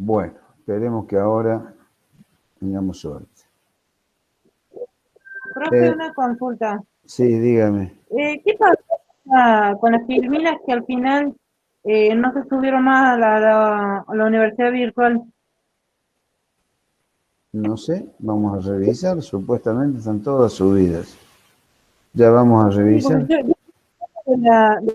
Bueno, esperemos que ahora tengamos suerte. Profe, una consulta. Sí, dígame. ¿Qué pasa con las filminas que al final no se subieron más a la universidad virtual? No sé, vamos a revisar. Supuestamente están todas subidas. Ya vamos a Sí, porque revisar. yo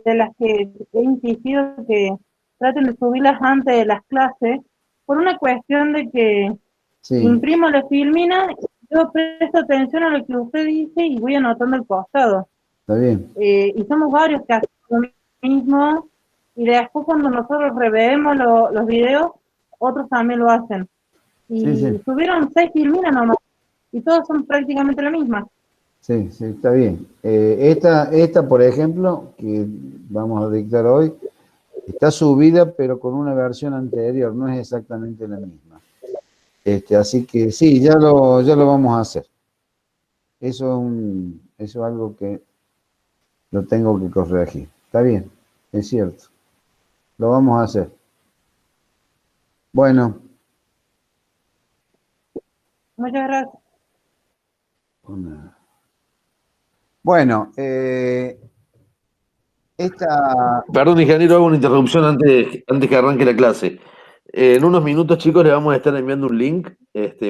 de las que he insistido que traten de subirlas antes de las clases, por una cuestión de que Sí, imprimo la filmina, yo presto atención a lo que usted dice y voy anotando el costado. está bien. Y somos varios que hacemos lo mismo, y después cuando nosotros reveemos los videos, otros también lo hacen. Sí, Y sí, subieron 6 filminas nomás, y todas son prácticamente la misma. sí, sí, está bien. Esta, por ejemplo, que vamos a dictar hoy, está subida, pero con una versión anterior, no es exactamente la misma. Así que sí, ya lo vamos a hacer. Eso es algo que lo tengo que corregir. Está bien, es cierto. Lo vamos a hacer. Bueno, Muchas gracias. bueno, esta, Perdón, ingeniero, hago una interrupción antes que arranque la clase. En unos minutos, chicos, le vamos a estar enviando un link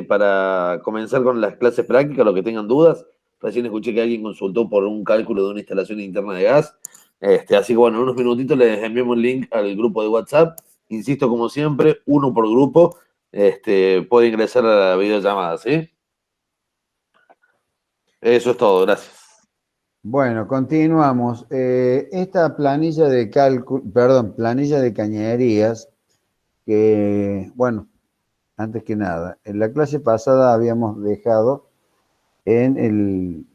para comenzar con las clases prácticas, los que tengan dudas. Recién escuché que alguien consultó por un cálculo de una instalación interna de gas. Así que bueno, en unos minutitos les enviamos un link al grupo de WhatsApp. Insisto, como siempre, uno por grupo. Puede ingresar a la videollamada, ¿sí? Eso es todo, gracias. bueno, continuamos. Esta planilla de cálculo, perdón, planilla de cañerías, que, bueno, antes que nada, en la clase pasada habíamos dejado en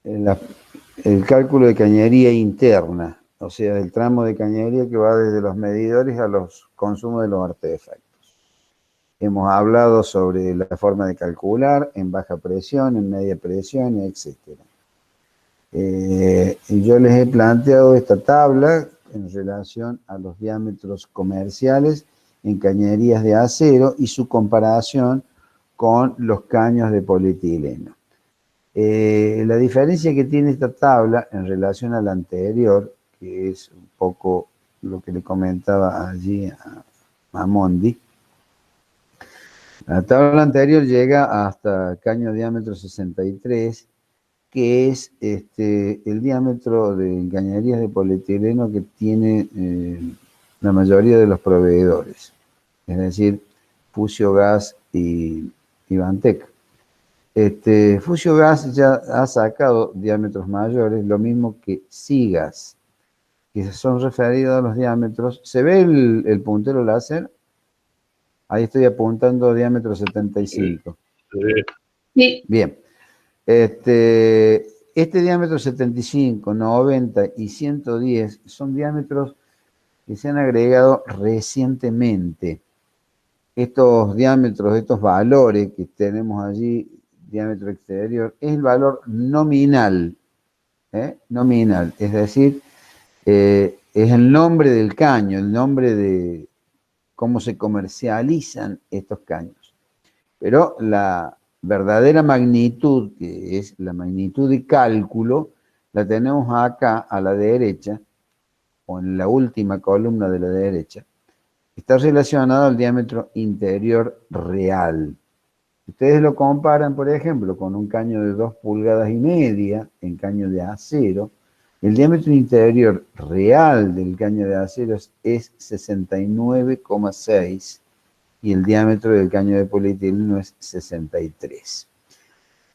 el cálculo de cañería interna, o sea, del tramo de cañería que va desde los medidores a los consumos de los artefactos. Hemos hablado sobre la forma de calcular en baja presión, en media presión, etcétera. Y yo les he planteado esta tabla en relación a los diámetros comerciales en cañerías de acero y su comparación con los caños de polietileno. La diferencia que tiene esta tabla en relación a la anterior, que es un poco lo que le comentaba allí a Mondi, la tabla anterior llega hasta caño diámetro 63, que es el diámetro de cañerías de polietileno que tiene la mayoría de los proveedores, es decir, Fusiogas y Vantec. Fusiogas ya ha sacado diámetros mayores, lo mismo que Sigas, que son referidos a los diámetros. ¿Se ve el puntero láser? Ahí estoy apuntando diámetro 75. Sí. Bien. Este diámetro 75, 90 y 110 son diámetros que se han agregado recientemente. Estos diámetros, estos valores que tenemos allí, diámetro exterior, es el valor nominal, nominal, es decir, es el nombre del caño, el nombre de cómo se comercializan estos caños. Pero la verdadera magnitud, que es la magnitud de cálculo, la tenemos acá a la derecha, o en la última columna de la derecha. Está relacionado al diámetro interior real. Ustedes lo comparan, por ejemplo, con un caño de 2,5 pulgadas en caño de acero. El diámetro interior real del caño de acero es 69,6 y el diámetro del caño de polietileno es 63.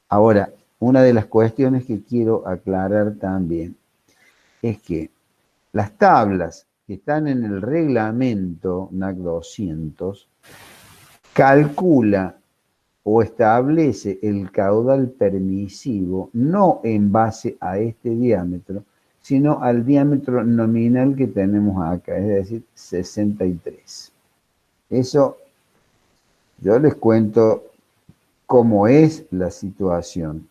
Ahora, una de las cuestiones que quiero aclarar también es que las tablas que están en el reglamento NAC 200 calcula o establece el caudal permisivo no en base a este diámetro, sino al diámetro nominal que tenemos acá, es decir, 63. Eso yo les cuento cómo es la situación,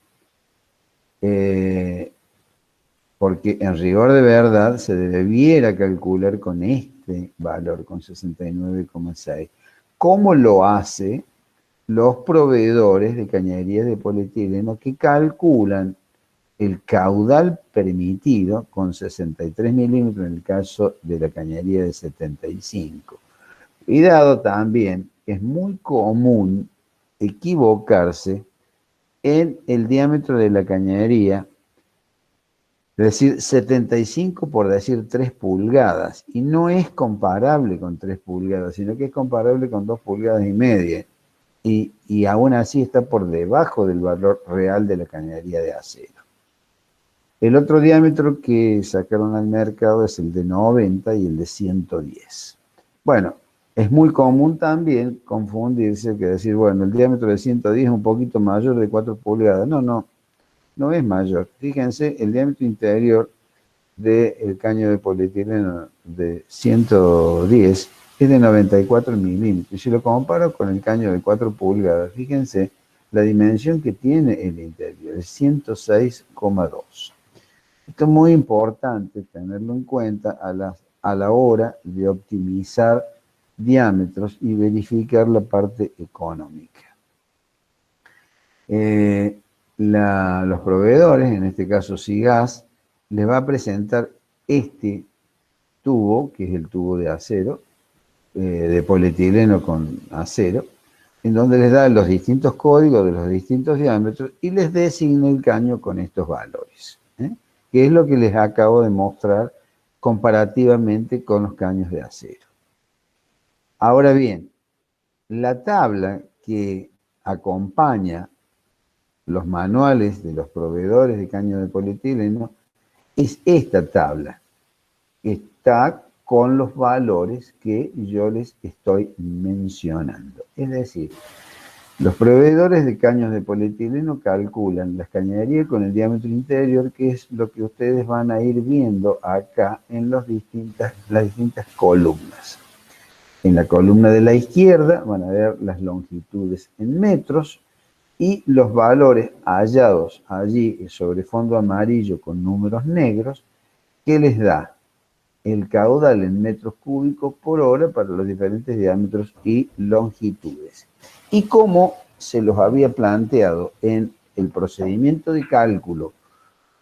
porque en rigor de verdad se debiera calcular con este valor, con 69,6, ¿Cómo lo hace? Los proveedores de cañerías de polietileno que calculan el caudal permitido con 63 milímetros en el caso de la cañería de 75. Cuidado también, es muy común equivocarse en el diámetro de la cañería, es decir, 75 por decir 3 pulgadas, y no es comparable con 3 pulgadas, sino que es comparable con 2 pulgadas y media, y aún así está por debajo del valor real de la cañería de acero. El otro diámetro que sacaron al mercado es el de 90 y el de 110. Bueno, es muy común también confundirse, que decir, bueno, el diámetro de 110 es un poquito mayor de 4 pulgadas. No es mayor. Fíjense, el diámetro interior del caño de polietileno de 110 es de 94 milímetros. Y si lo comparo con el caño de 4 pulgadas, fíjense la dimensión que tiene el interior, es 106,2. Esto es muy importante tenerlo en cuenta a la hora de optimizar diámetros y verificar la parte económica. Los proveedores, en este caso SIGAS, les va a presentar este tubo, que es el tubo de acero, de polietileno con acero, en donde les da los distintos códigos de los distintos diámetros y les designa el caño con estos valores, que es lo que les acabo de mostrar comparativamente con los caños de acero. Ahora bien, la tabla que acompaña los manuales de los proveedores de caño de polietileno es esta tabla. Está con los valores que yo les estoy mencionando. Es decir, los proveedores de caños de polietileno calculan las cañerías con el diámetro interior, que es lo que ustedes van a ir viendo acá en las distintas columnas. En la columna de la izquierda van a ver las longitudes en metros y los valores hallados allí sobre fondo amarillo con números negros, que les da el caudal en metros cúbicos por hora para los diferentes diámetros y longitudes. Y como se los había planteado en el procedimiento de cálculo,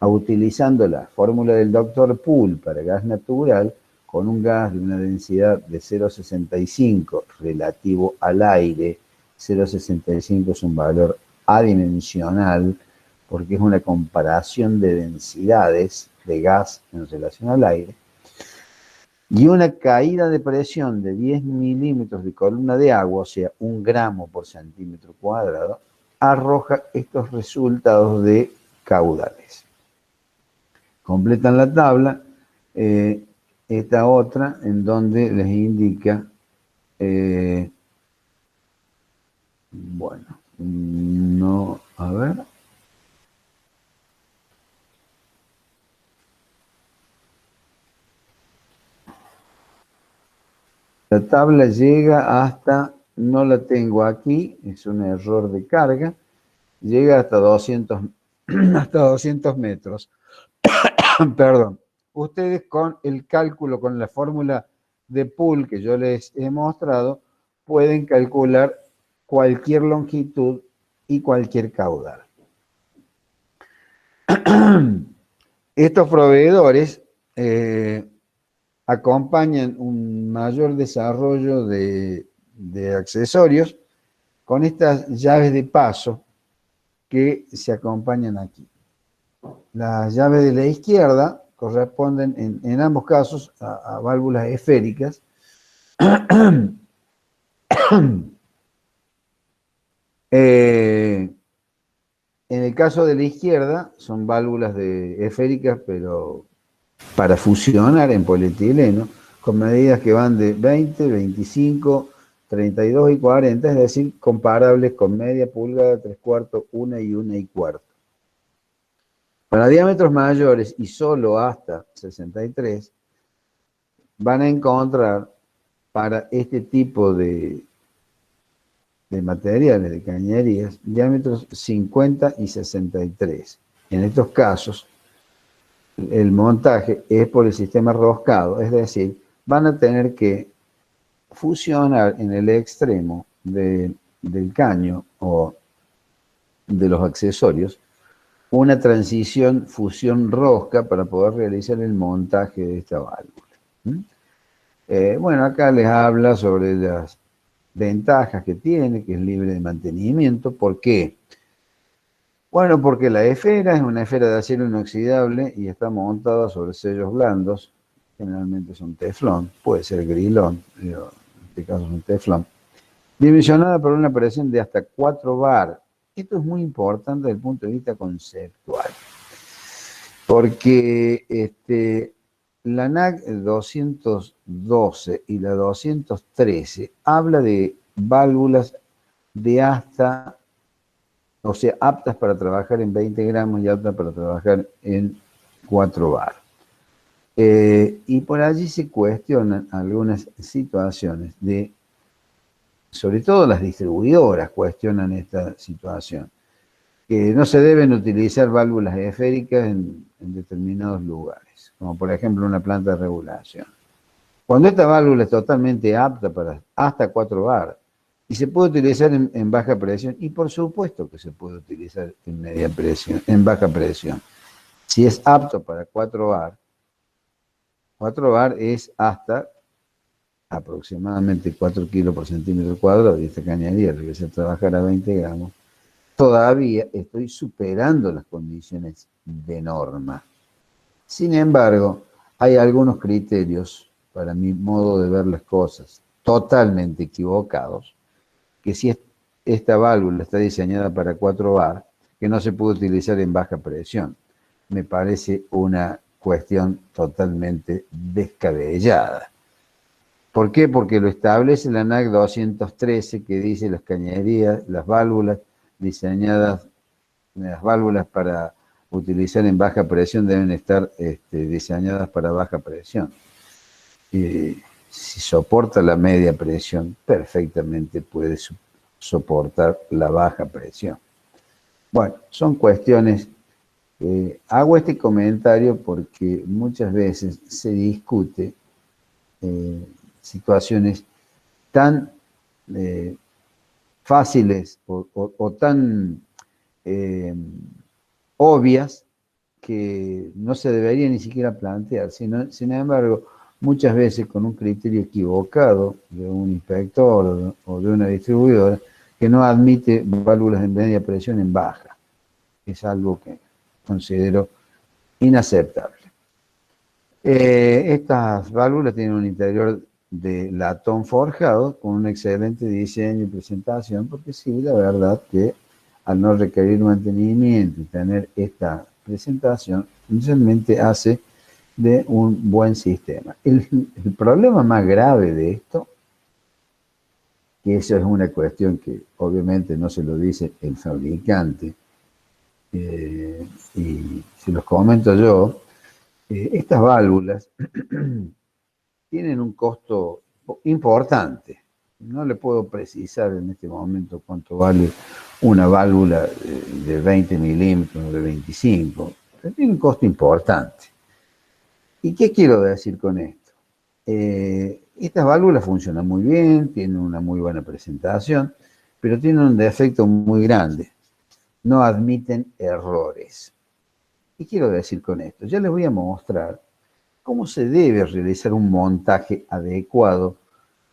utilizando la fórmula del Dr. Poole para gas natural, con un gas de una densidad de 0,65 relativo al aire, 0,65 es un valor adimensional, porque es una comparación de densidades de gas en relación al aire, y una caída de presión de 10 milímetros de columna de agua, o sea, 1 gramo por centímetro cuadrado, arroja estos resultados de caudales. Completan la tabla esta otra en donde les indica, bueno, no, a ver. La tabla llega hasta, no la tengo aquí, es un error de carga, llega hasta 200 metros. Perdón. Ustedes con el cálculo, con la fórmula de Poole que yo les he mostrado, pueden calcular cualquier longitud y cualquier caudal. Estos proveedores acompañan un mayor desarrollo de accesorios con estas llaves de paso que se acompañan aquí. Las llaves de la izquierda corresponden en ambos casos a válvulas esféricas. En el caso de la izquierda son válvulas esféricas, pero para fusionar en polietileno, con medidas que van de 20, 25, 32 y 40, es decir, comparables con media pulgada, 3/4, 1 y 1/4. Para diámetros mayores y solo hasta 63, van a encontrar para este tipo de materiales, de cañerías, diámetros 50 y 63. En estos casos, el montaje es por el sistema roscado, es decir, van a tener que fusiona en el extremo del caño o de los accesorios una transición fusión rosca para poder realizar el montaje de esta válvula. Bueno, acá les habla sobre las ventajas que tiene, que es libre de mantenimiento. ¿Por qué? Bueno, porque la esfera es una esfera de acero inoxidable y está montada sobre sellos blandos, generalmente son teflón, puede ser grilón, pero en este caso es un teflón, dimensionada por una presión de hasta 4 bar. Esto es muy importante desde el punto de vista conceptual, porque la NAC 212 y la 213 habla de válvulas de hasta, o sea, aptas para trabajar en 20 gramos y aptas para trabajar en 4 bar. Y por allí se cuestionan algunas situaciones de, sobre todo las distribuidoras cuestionan esta situación, que no se deben utilizar válvulas esféricas en determinados lugares, como por ejemplo una planta de regulación. Cuando esta válvula es totalmente apta para hasta 4 bar, y se puede utilizar en baja presión, y por supuesto que se puede utilizar en media presión, en baja presión. Si es apto para 4 bar, 4 bar es hasta aproximadamente 4 kilos por centímetro cuadrado, y esta cañería regresa a trabajar a 20 gramos, todavía estoy superando las condiciones de norma. Sin embargo, hay algunos criterios, para mi modo de ver las cosas, totalmente equivocados, que si esta válvula está diseñada para 4 bar, que no se puede utilizar en baja presión. Me parece una cuestión totalmente descabellada. ¿Por qué? Porque lo establece la NAC 213, que dice las cañerías, las válvulas diseñadas, las válvulas para utilizar en baja presión deben estar diseñadas para baja presión. Si soporta la media presión, perfectamente puede soportar la baja presión. Bueno, son cuestiones. Hago este comentario porque muchas veces se discute situaciones tan fáciles o tan obvias que no se debería ni siquiera plantear. Sin embargo, muchas veces con un criterio equivocado de un inspector o de una distribuidora que no admite válvulas de media presión en baja. Es algo que considero inaceptable. Estas válvulas tienen un interior de latón forjado con un excelente diseño y presentación, porque sí, la verdad que al no requerir mantenimiento y tener esta presentación, realmente hace de un buen sistema. El problema más grave de esto, que eso es una cuestión que obviamente no se lo dice el fabricante, y si los comento yo, estas válvulas tienen un costo importante. No le puedo precisar en este momento cuánto vale una válvula de 20 milímetros, de 25, pero tiene un costo importante. ¿Y qué quiero decir con esto? Estas válvulas funcionan muy bien, tienen una muy buena presentación, pero tienen un defecto muy grande. No admiten errores. ¿Qué quiero decir con esto? Ya les voy a mostrar cómo se debe realizar un montaje adecuado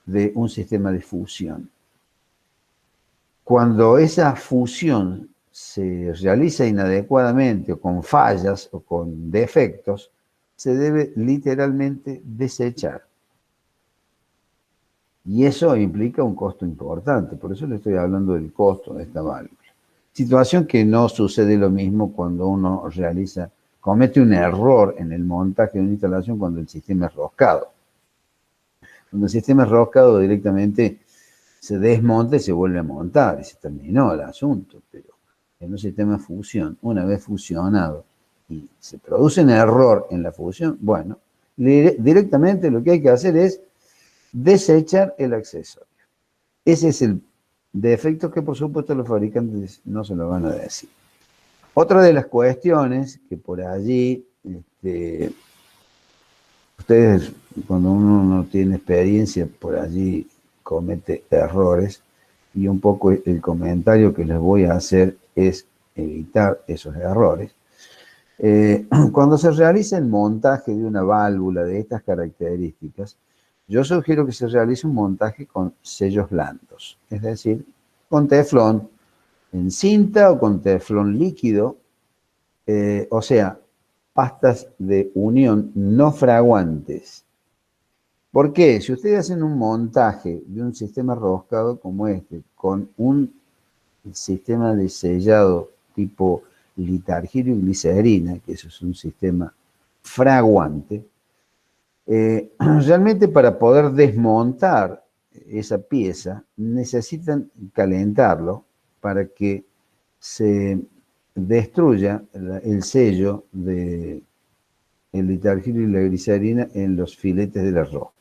de un sistema de fusión. Cuando esa fusión se realiza inadecuadamente o con fallas o con defectos, se debe literalmente desechar. Y eso implica un costo importante, por eso le estoy hablando del costo de esta válvula. Situación que no sucede lo mismo cuando uno comete un error en el montaje de una instalación cuando el sistema es roscado. Cuando el sistema es roscado directamente se desmonta y se vuelve a montar y se terminó el asunto. Pero en un sistema de fusión, una vez fusionado y se produce un error en la fusión, bueno, directamente lo que hay que hacer es desechar el accesorio. Ese es el defecto que por supuesto los fabricantes no se lo van a decir. Otra de las cuestiones que por allí Ustedes, cuando uno no tiene experiencia, por allí comete errores, y un poco el comentario que les voy a hacer es evitar esos errores. Cuando se realiza el montaje de una válvula de estas características, yo sugiero que se realice un montaje con sellos blandos, es decir, con teflón en cinta o con teflón líquido, o sea, pastas de unión no fraguantes. ¿Por qué? Si ustedes hacen un montaje de un sistema roscado como este, con un sistema de sellado tipo litargiro y glicerina, que eso es un sistema fraguante, realmente para poder desmontar esa pieza necesitan calentarlo para que se destruya el sello de el litargiro y la glicerina en los filetes de la rosca.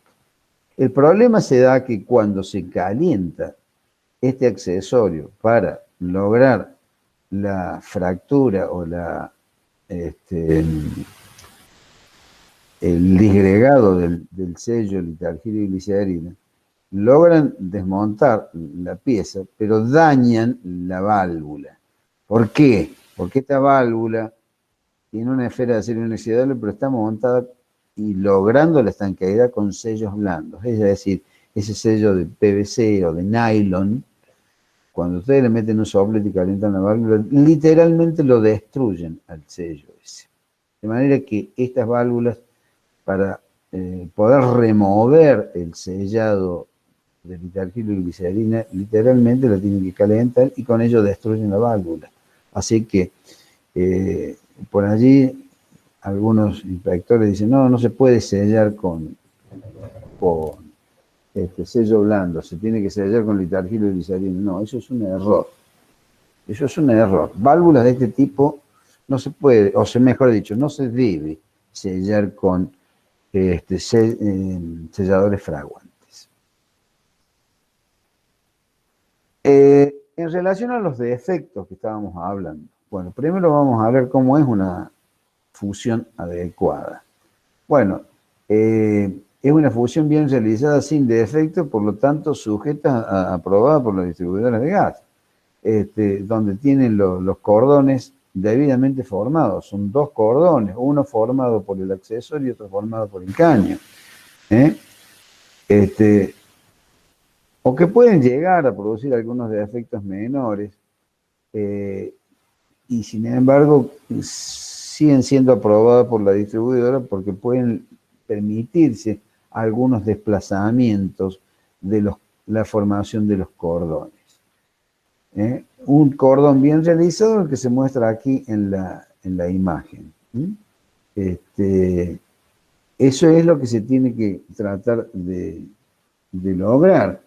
El problema se da que cuando se calienta este accesorio para lograr la fractura o el disgregado del sello litargiro y glicerina, logran desmontar la pieza, pero dañan la válvula. ¿Por qué? Porque esta válvula tiene una esfera de acero inoxidable, pero está montada y logrando la estanqueidad con sellos blandos. Es decir, ese sello de PVC o de nylon, cuando ustedes le meten un soplete y calientan la válvula, literalmente lo destruyen al sello ese. De manera que estas válvulas, para poder remover el sellado de litargiro y glicerina, literalmente la tienen que calentar y con ello destruyen la válvula. Así que por allí algunos inspectores dicen, no se puede sellar con sello blando, se tiene que sellar con litargiro y glicerina. No, eso es un error. Eso es un error. Válvulas de este tipo no se puede, o sea, mejor dicho, no se debe sellar con selladores fraguantes. En relación a los defectos que estábamos hablando, bueno, primero vamos a ver cómo es una fusión adecuada. Bueno, es una fusión bien realizada sin defecto, por lo tanto sujeta aprobada por las distribuidoras de gas, donde tienen los cordones debidamente formados. Son dos cordones, uno formado por el accesorio y otro formado por el caño. O que pueden llegar a producir algunos defectos menores, y sin embargo siguen siendo aprobadas por la distribuidora porque pueden permitirse algunos desplazamientos de la formación de los cordones. Un cordón bien realizado, el que se muestra aquí en la imagen. Eso es lo que se tiene que tratar de lograr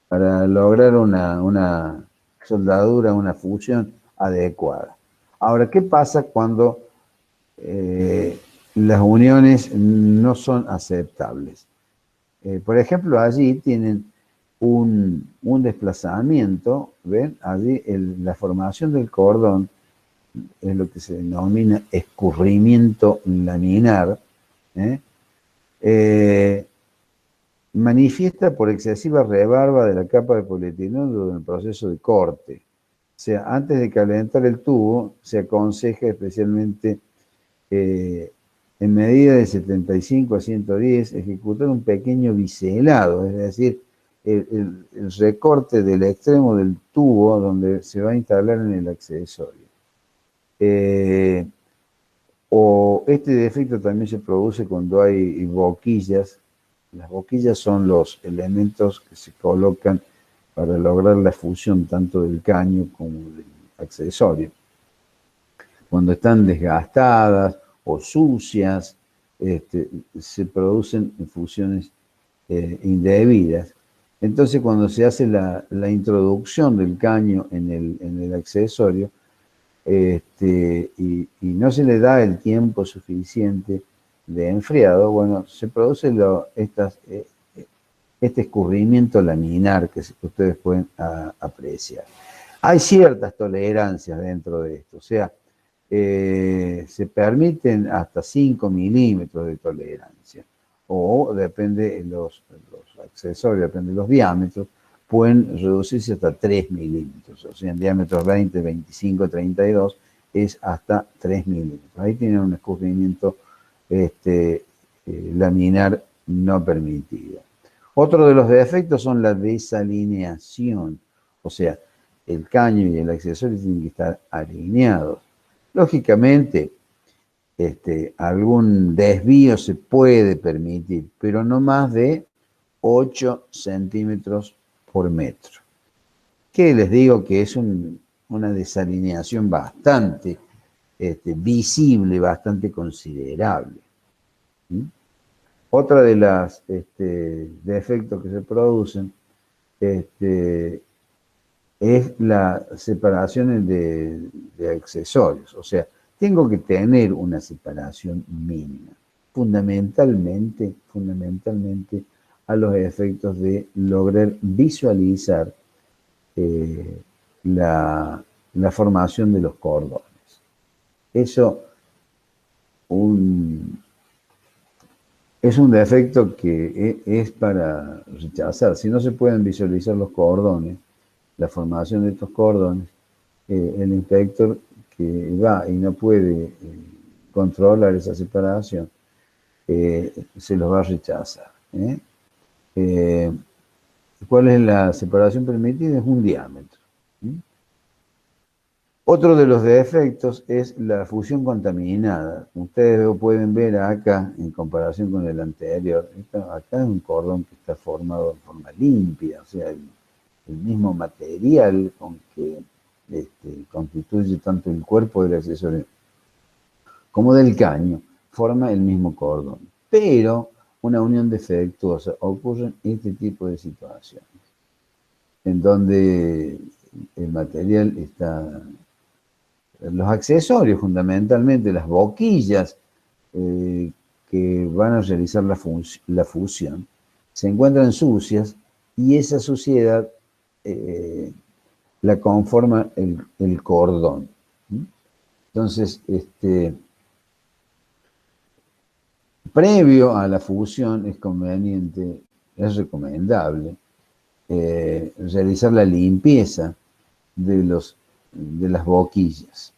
para lograr una soldadura, una fusión adecuada. Ahora, ¿qué pasa cuando las uniones no son aceptables? Por ejemplo, allí tienen un desplazamiento, ¿ven? Allí la formación del cordón es lo que se denomina escurrimiento laminar, manifiesta por excesiva rebarba de la capa de polietileno durante el proceso de corte. O sea, antes de calentar el tubo, se aconseja especialmente en medida de 75 a 110 ejecutar un pequeño biselado, es decir, el recorte del extremo del tubo donde se va a instalar en el accesorio. O este defecto también se produce cuando hay boquillas. Las boquillas son los elementos que se colocan para lograr la fusión tanto del caño como del accesorio. Cuando están desgastadas o sucias, se producen fusiones indebidas. Entonces, cuando se hace la introducción del caño en el accesorio, y no se le da el tiempo suficiente de enfriado, bueno, se produce este escurrimiento laminar que ustedes pueden apreciar. Hay ciertas tolerancias dentro de esto, o sea, se permiten hasta 5 milímetros de tolerancia, o depende de los accesorios, depende de los diámetros, pueden reducirse hasta 3 milímetros, o sea, en diámetros 20, 25, 32, es hasta 3 milímetros. Ahí tienen un escurrimiento laminar no permitido. Otro de los defectos son la desalineación, o sea, el caño y el accesorio tienen que estar alineados. Lógicamente, algún desvío se puede permitir, pero no más de 8 centímetros por metro. Que les digo que es una desalineación bastante visible, bastante considerable. ¿Mm? Otra de las defectos que se producen es la separación de accesorios. O sea, tengo que tener una separación mínima, fundamentalmente a los efectos de lograr visualizar la formación de los cordones. Eso es un defecto que es para rechazar. Si no se pueden visualizar los cordones, la formación de estos cordones, el inspector que va y no puede controlar esa separación, se los va a rechazar. ¿Cuál es la separación permitida? Es un diámetro. Otro de los defectos es la fusión contaminada. Ustedes lo pueden ver acá en comparación con el anterior. Acá es un cordón que está formado de forma limpia, o sea, el mismo material con que constituye tanto el cuerpo del accesorio como del caño, forma el mismo cordón. Pero una unión defectuosa ocurre en este tipo de situaciones, en donde el material está, los accesorios fundamentalmente, las boquillas que van a realizar la fusión, se encuentran sucias y esa suciedad la conforma el cordón. Entonces, previo a la fusión es conveniente, es recomendable realizar la limpieza de las boquillas.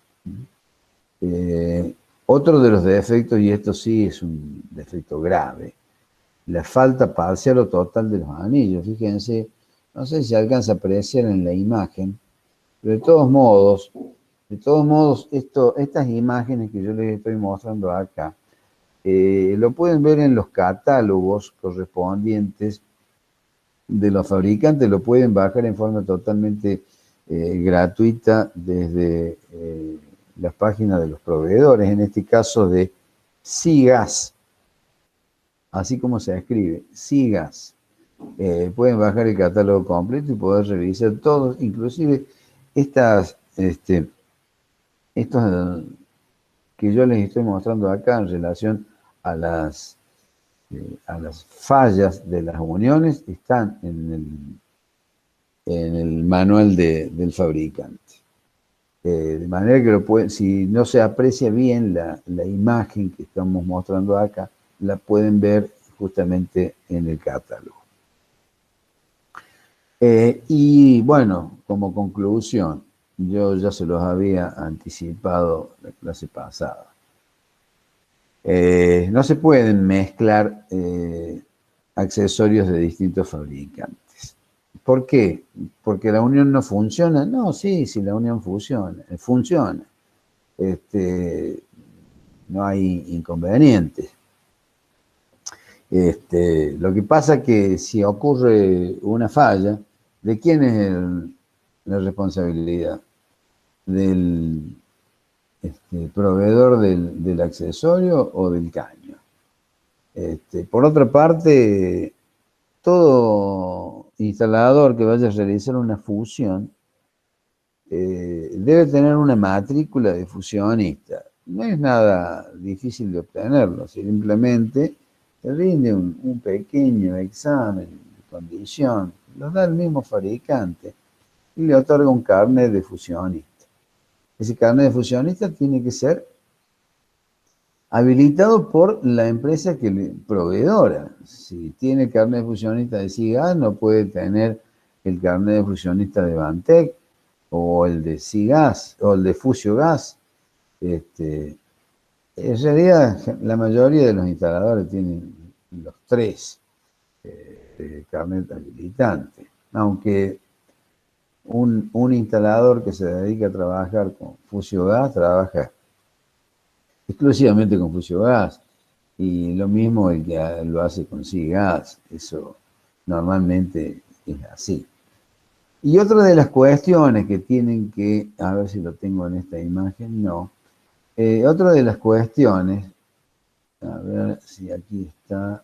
Otro de los defectos, y esto sí es un defecto grave, la falta parcial o total de los anillos. Fíjense, no sé si alcanza a apreciar en la imagen, pero de todos modos, estas imágenes que yo les estoy mostrando acá, lo pueden ver en los catálogos correspondientes de los fabricantes, lo pueden bajar en forma totalmente gratuita desde las páginas de los proveedores, en este caso de SIGAS, así como se escribe, SIGAS. Pueden bajar el catálogo completo y poder revisar todos, inclusive estos que yo les estoy mostrando acá en relación a las fallas de las uniones, están en el manual del fabricante. De manera que si no se aprecia bien la imagen que estamos mostrando acá, la pueden ver justamente en el catálogo. Y bueno, como conclusión, yo ya se los había anticipado la clase pasada. No se pueden mezclar accesorios de distintos fabricantes. ¿Por qué? ¿Porque la unión no funciona? No, sí, la unión funciona. No hay inconvenientes. Lo que pasa es que si ocurre una falla, ¿de quién es la responsabilidad? ¿Del proveedor del accesorio o del caño? Por otra parte, todo instalador que vaya a realizar una fusión debe tener una matrícula de fusionista. No es nada difícil de obtenerlo, simplemente rinde un pequeño examen de condición, lo da el mismo fabricante y le otorga un carnet de fusionista. Ese carnet de fusionista tiene que ser habilitado por la empresa que le proveedora. Si tiene carnet de fusionista de SIGAS, no puede tener el carnet de fusionista de Bantec, o el de SIGAS, o el de Fusiogas. En realidad, la mayoría de los instaladores tienen los tres carnet habilitante, aunque un instalador que se dedica a trabajar con Fusiogas trabaja exclusivamente con Fusiogas, y lo mismo el que lo hace con SIGAS. Eso normalmente es así. Y otra de las cuestiones que tienen que, a ver si lo tengo en esta imagen, no. Otra de las cuestiones, a ver si aquí está,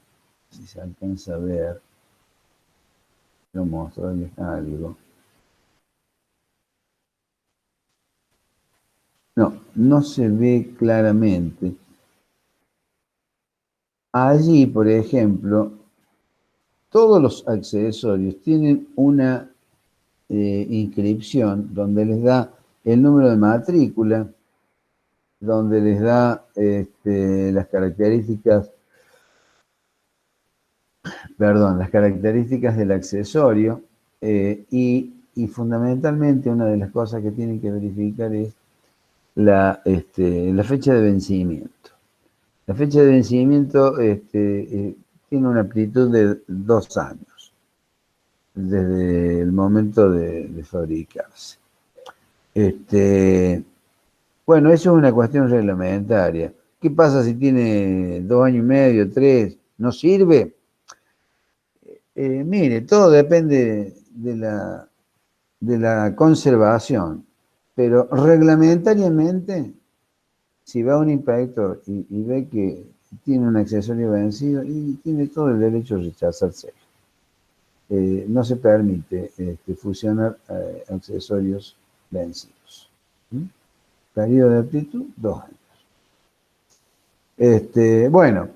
si se alcanza a ver, quiero mostrarles algo. No, no se ve claramente. Allí, por ejemplo, todos los accesorios tienen una inscripción donde les da el número de matrícula, donde les da las características del accesorio, y fundamentalmente una de las cosas que tienen que verificar es la fecha de vencimiento. La fecha de vencimiento tiene una amplitud de 2 años, desde el momento de fabricarse. Bueno, eso es una cuestión reglamentaria. ¿Qué pasa si tiene 2 años y medio, 3? ¿No sirve? Mire, todo depende de la conservación, pero reglamentariamente, si va un inspector y ve que tiene un accesorio vencido, y tiene todo el derecho a rechazárselo. No se permite fusionar accesorios vencidos. Periodo de aptitud, 2 años. Bueno,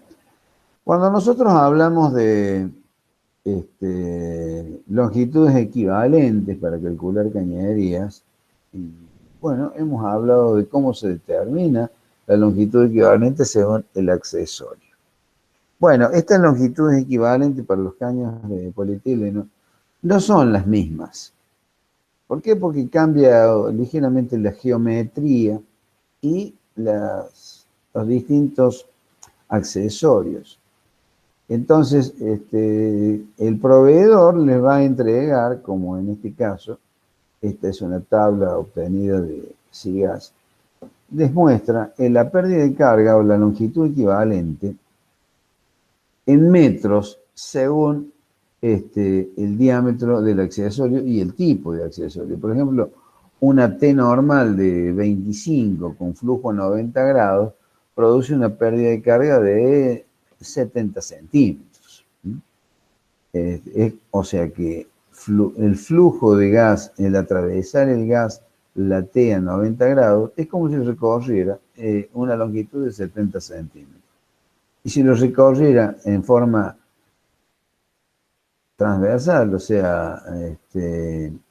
cuando nosotros hablamos de longitudes equivalentes para calcular cañerías, bueno, hemos hablado de cómo se determina la longitud equivalente según el accesorio. Bueno, estas longitudes equivalentes para los caños de polietileno no son las mismas. ¿Por qué? Porque cambia ligeramente la geometría y los distintos accesorios. Entonces, el proveedor les va a entregar, como en este caso, esta es una tabla obtenida de SIGAS, les muestra la pérdida de carga o la longitud equivalente en metros según el diámetro del accesorio y el tipo de accesorio. Por ejemplo, una T normal de 25 con flujo a 90 grados produce una pérdida de carga de 70 centímetros. O sea que el flujo de gas, el atravesar el gas, la T a 90 grados, es como si recorriera una longitud de 70 centímetros. Y si lo recorriera en forma transversal, o sea,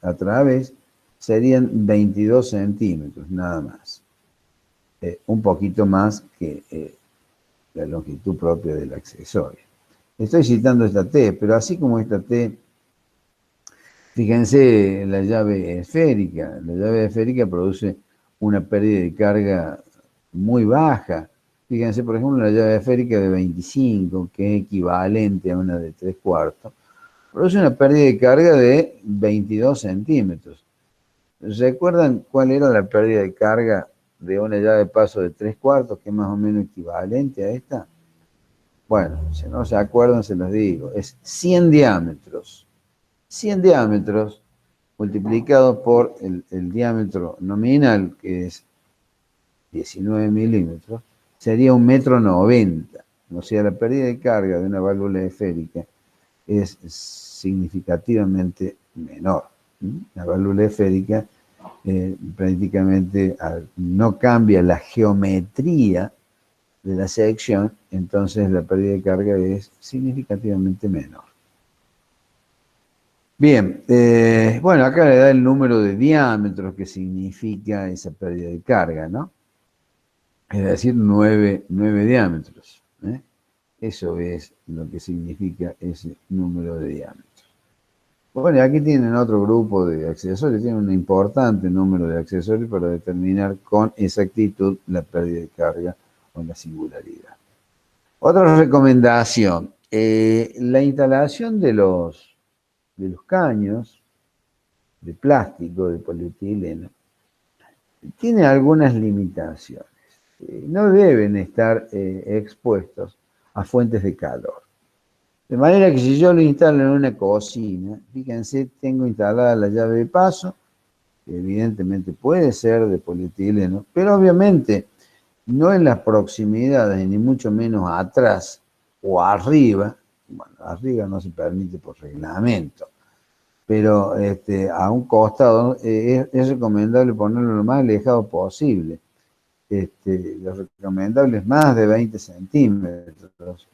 a través, serían 22 centímetros, nada más. Un poquito más que la longitud propia del accesorio. Estoy citando esta T, pero así como esta T, fíjense la llave esférica. La llave esférica produce una pérdida de carga muy baja. Fíjense, por ejemplo, la llave esférica de 25, que es equivalente a una de 3/4, produce una pérdida de carga de 22 centímetros. ¿Recuerdan cuál era la pérdida de carga de una llave de paso de 3/4, que es más o menos equivalente a esta? Bueno, si no se acuerdan, se los digo. Es 100 diámetros. 100 diámetros multiplicado por el diámetro nominal, que es 19 milímetros, sería 1,90 m. O sea, la pérdida de carga de una válvula esférica es significativamente menor. La válvula esférica prácticamente no cambia la geometría de la sección, entonces la pérdida de carga es significativamente menor. Bien, bueno, acá le da el número de diámetros que significa esa pérdida de carga, ¿no? Es decir, 9 diámetros. Eso es lo que significa ese número de diámetros. Bueno, y aquí tienen otro grupo de accesorios, tienen un importante número de accesorios para determinar con exactitud la pérdida de carga o la singularidad. Otra recomendación, la instalación de los caños de plástico, de polietileno, tiene algunas limitaciones. No deben estar expuestos a fuentes de calor. De manera que si yo lo instalo en una cocina, fíjense, tengo instalada la llave de paso, que evidentemente puede ser de polietileno, pero obviamente no en las proximidades, ni mucho menos atrás o arriba. Bueno, arriba no se permite por reglamento, pero a un costado es recomendable ponerlo lo más alejado posible. Lo recomendable es más de 20 centímetros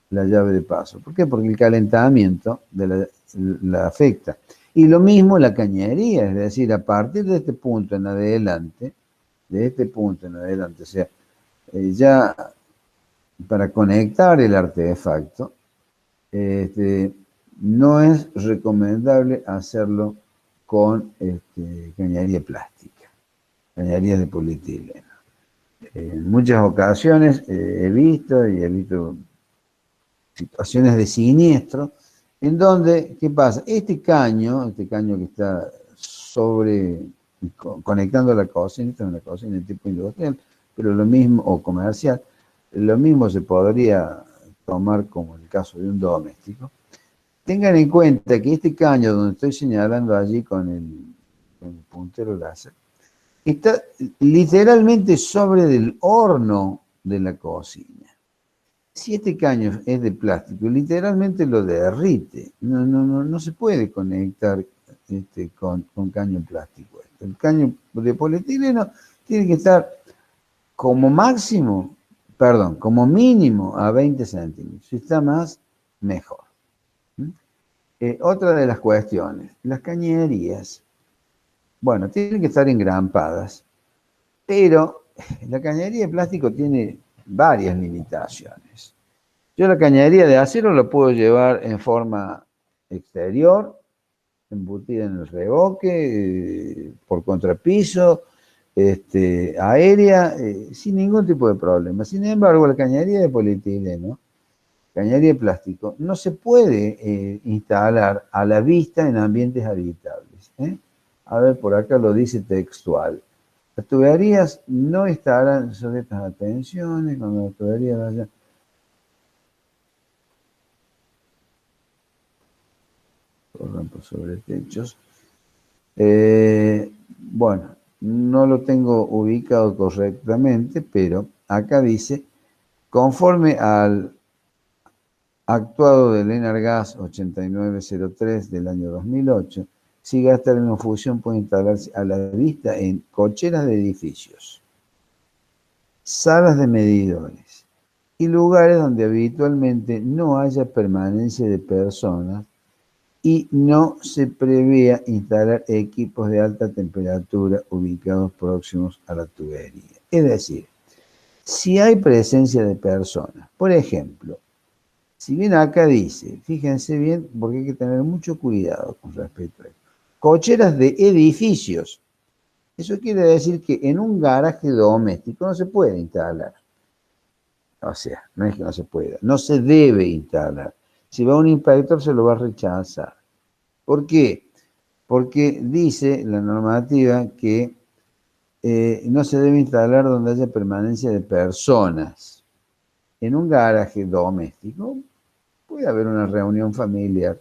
la llave de paso. ¿Por qué? Porque el calentamiento la afecta. Y lo mismo la cañería, es decir, a partir de este punto en adelante, o sea, ya para conectar el artefacto, no es recomendable hacerlo con cañería plástica, cañería de polietileno. En muchas ocasiones he visto situaciones de siniestro, en donde, ¿qué pasa? Este caño que está conectando la cocina, esta es una cocina de tipo industrial, pero lo mismo, o comercial, lo mismo se podría tomar como el caso de un doméstico. Tengan en cuenta que este caño donde estoy señalando allí con el puntero láser, está literalmente sobre del horno de la cocina. Si este caño es de plástico, literalmente lo derrite. No se puede conectar con caño plástico. El caño de polietileno tiene que estar como mínimo a 20 centímetros. Si está más, mejor. Otra de las cuestiones, las cañerías, bueno, tienen que estar engrampadas, pero la cañería de plástico tiene varias limitaciones. Yo la cañería de acero la puedo llevar en forma exterior, embutida en el revoque, por contrapiso, aérea, sin ningún tipo de problema. Sin embargo, la cañería de polietileno, cañería de plástico, no se puede instalar a la vista en ambientes habitables. A ver, por acá lo dice textual. Las tuberías no estarán sujetas a tensiones cuando las tuberías vayan. Corran por sobre techos. Bueno, no lo tengo ubicado correctamente, pero acá dice, conforme al actuado del Enargas 8903 del año 2008, si gas termofusión puede instalarse a la vista en cocheras de edificios, salas de medidores y lugares donde habitualmente no haya permanencia de personas y no se prevea instalar equipos de alta temperatura ubicados próximos a la tubería. Es decir, si hay presencia de personas, por ejemplo, si bien acá dice, fíjense bien, porque hay que tener mucho cuidado con respecto a esto, cocheras de edificios. Eso quiere decir que en un garaje doméstico no se puede instalar. O sea, no es que no se pueda, no se debe instalar. Si va un inspector se lo va a rechazar. ¿Por qué? Porque dice la normativa que no se debe instalar donde haya permanencia de personas. En un garaje doméstico puede haber una reunión familiar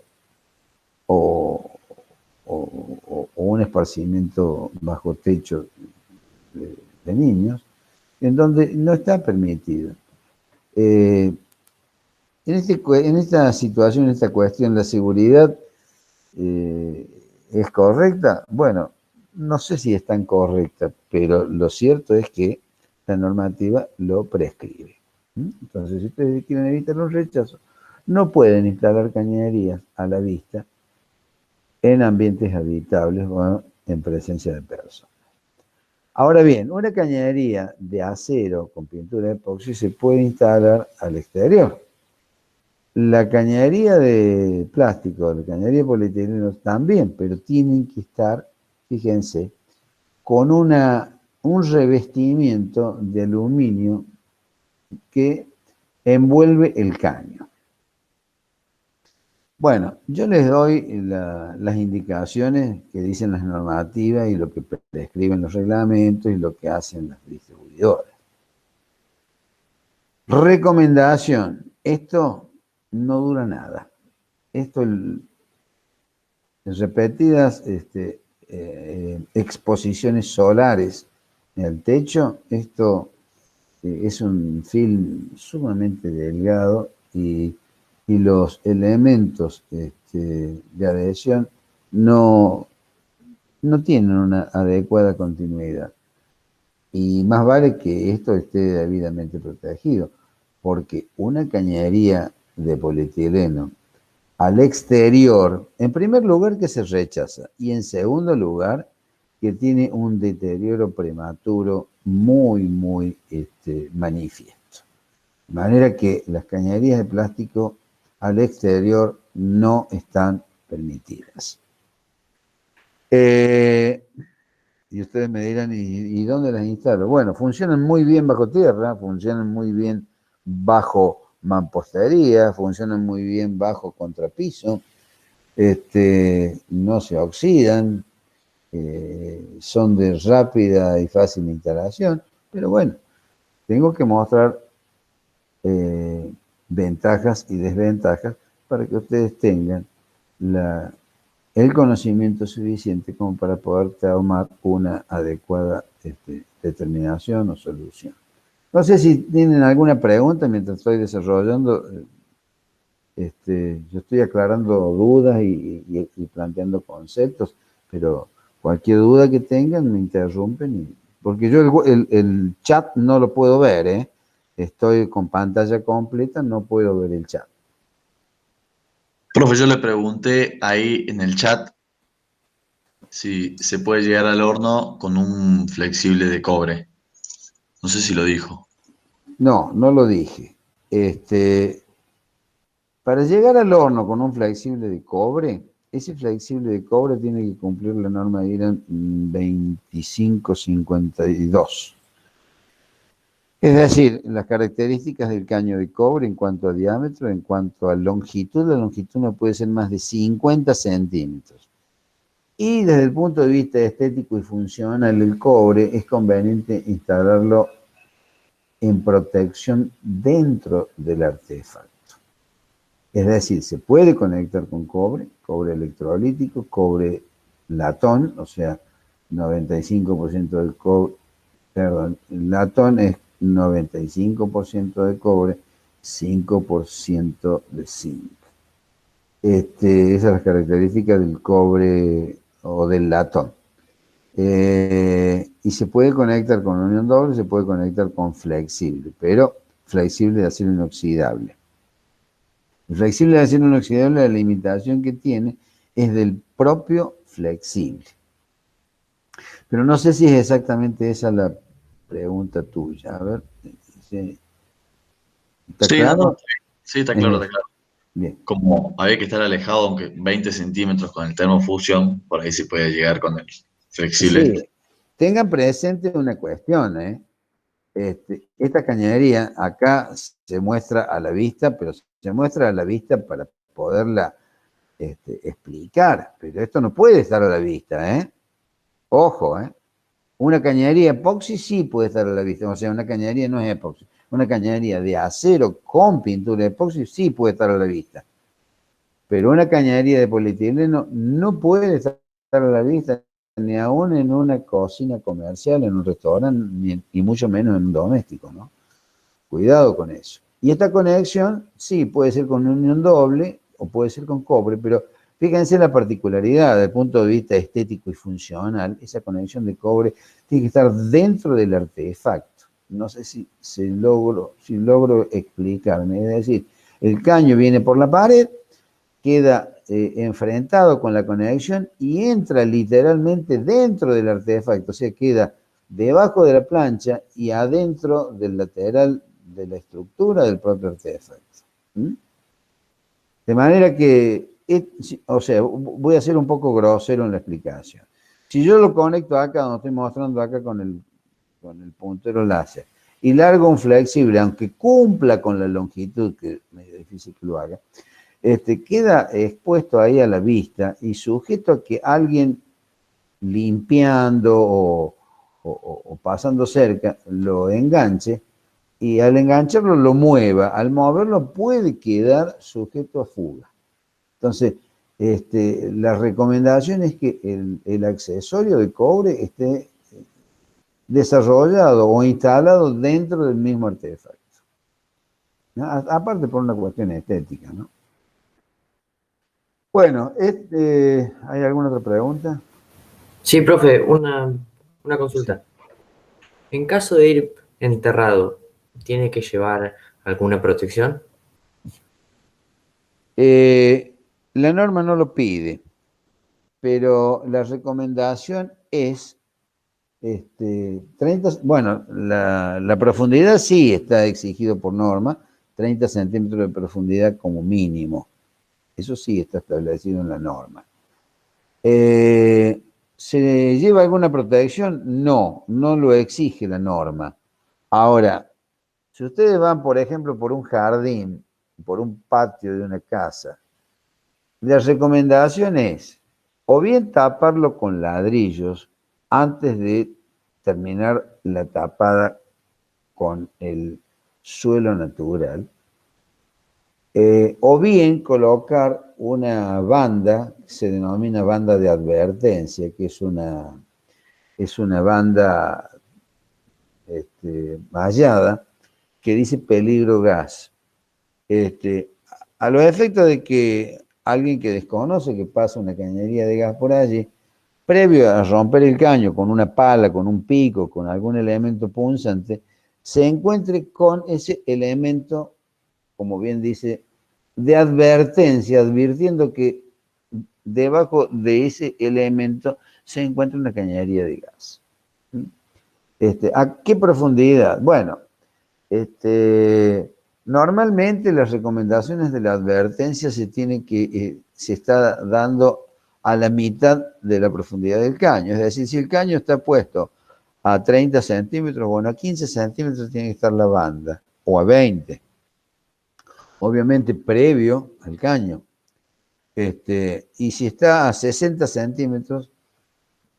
o un esparcimiento bajo techo de niños, en donde no está permitido. En esta situación, en esta cuestión, la seguridad ¿es correcta? Bueno, no sé si es tan correcta, pero lo cierto es que la normativa lo prescribe. Entonces, si ustedes quieren evitar un rechazo, no pueden instalar cañerías a la vista en ambientes habitables o en presencia de personas. Ahora bien, una cañería de acero con pintura de epoxi se puede instalar al exterior. La cañería de plástico, la cañería de polietileno también, pero tienen que estar, fíjense, con un revestimiento de aluminio que envuelve el caño. Bueno, yo les doy las indicaciones que dicen las normativas y lo que prescriben los reglamentos y lo que hacen las distribuidoras. Recomendación, esto no dura nada. Esto, repetidas exposiciones solares en el techo, esto es un film sumamente delgado y los elementos de adhesión no tienen una adecuada continuidad. Y más vale que esto esté debidamente protegido, porque una cañería de polietileno al exterior, en primer lugar que se rechaza y en segundo lugar que tiene un deterioro prematuro muy manifiesto. De manera que las cañerías de plástico al exterior no están permitidas. Y ustedes me dirán, ¿y dónde las instalo? Bueno, funcionan muy bien bajo tierra, funcionan muy bien bajo mampostería, funcionan muy bien bajo contrapiso, no se oxidan, son de rápida y fácil instalación, pero bueno, tengo que mostrar ventajas y desventajas para que ustedes tengan el conocimiento suficiente como para poder tomar una adecuada determinación o solución. No sé si tienen alguna pregunta mientras estoy desarrollando. Yo estoy aclarando dudas y planteando conceptos, pero cualquier duda que tengan me interrumpen. Porque yo el chat no lo puedo ver, ¿eh? Estoy con pantalla completa, no puedo ver el chat. Profe, yo le pregunté ahí en el chat si se puede llegar al horno con un flexible de cobre. No sé si lo dijo. No, no lo dije. Para llegar al horno con un flexible de cobre, ese flexible de cobre tiene que cumplir la norma IRAN 2552. Es decir, las características del caño de cobre en cuanto a diámetro, en cuanto a longitud, la longitud no puede ser más de 50 centímetros. Y desde el punto de vista estético y funcional, el cobre es conveniente instalarlo en protección dentro del artefacto. Es decir, se puede conectar con cobre electrolítico, cobre latón, o sea, 95% del cobre, perdón, el latón es 95% de cobre, 5% de zinc. Esas son las características del cobre o del latón. Y se puede conectar con unión doble, se puede conectar con flexible, pero flexible de acero inoxidable. El flexible de acero inoxidable, la limitación que tiene es del propio flexible. Pero no sé si es exactamente esa la pregunta tuya. A ver, ¿está claro? No, sí, está claro, está claro. Bien. Como había que estar alejado, aunque 20 centímetros con el termofusión, por ahí se puede llegar con el flexible. Sí, tengan presente una cuestión, ¿eh? Esta cañería acá se muestra a la vista, pero se muestra a la vista para poderla explicar, pero esto no puede estar a la vista, ¿eh? Ojo, ¿eh? Una cañería epoxi sí puede estar a la vista, o sea, una cañería no es epoxi. Una cañería de acero con pintura epoxi sí puede estar a la vista. Pero una cañería de polietileno no puede estar a la vista, ni aún en una cocina comercial, en un restaurante, y mucho menos en un doméstico, ¿no? Cuidado con eso. Y esta conexión, sí, puede ser con unión doble o puede ser con cobre, pero fíjense la particularidad desde el punto de vista estético y funcional, esa conexión de cobre tiene que estar dentro del artefacto. No sé si logro explicarme. Es decir, el caño viene por la pared, queda enfrentado con la conexión y entra literalmente dentro del artefacto, o sea, queda debajo de la plancha y adentro del lateral de la estructura del propio artefacto. ¿Mm? De manera que, o sea, voy a ser un poco grosero en la explicación. Si yo lo conecto acá, donde estoy mostrando acá con el puntero láser, y largo un flexible, aunque cumpla con la longitud, que es medio difícil que lo haga, queda expuesto ahí a la vista y sujeto a que alguien limpiando o pasando cerca lo enganche, y al engancharlo lo mueva. Al moverlo puede quedar sujeto a fuga. Entonces, la recomendación es que el accesorio de cobre esté desarrollado o instalado dentro del mismo artefacto, ¿no? Aparte por una cuestión estética, ¿no? Bueno, ¿hay alguna otra pregunta? Sí, profe, una consulta. En caso de ir enterrado, ¿tiene que llevar alguna protección? La norma no lo pide, pero la recomendación es 30, bueno, la profundidad sí está exigido por norma, 30 centímetros de profundidad como mínimo. Eso sí está establecido en la norma. ¿Se lleva alguna protección? No, no lo exige la norma. Ahora, si ustedes van, por ejemplo, por un jardín, por un patio de una casa, la recomendación es o bien taparlo con ladrillos antes de terminar la tapada con el suelo natural, o bien colocar una banda, que se denomina banda de advertencia, que es una banda mallada que dice peligro gas. A los efectos de que alguien que desconoce que pasa una cañería de gas por allí, previo a romper el caño con una pala, con un pico, con algún elemento punzante, se encuentre con ese elemento, como bien dice, de advertencia, advirtiendo que debajo de ese elemento se encuentra una cañería de gas. ¿A qué profundidad? Bueno, normalmente las recomendaciones de la advertencia se está dando a la mitad de la profundidad del caño. Es decir, si el caño está puesto a 30 centímetros, bueno, a 15 centímetros tiene que estar la banda, o a 20. Obviamente previo al caño. Y si está a 60 centímetros,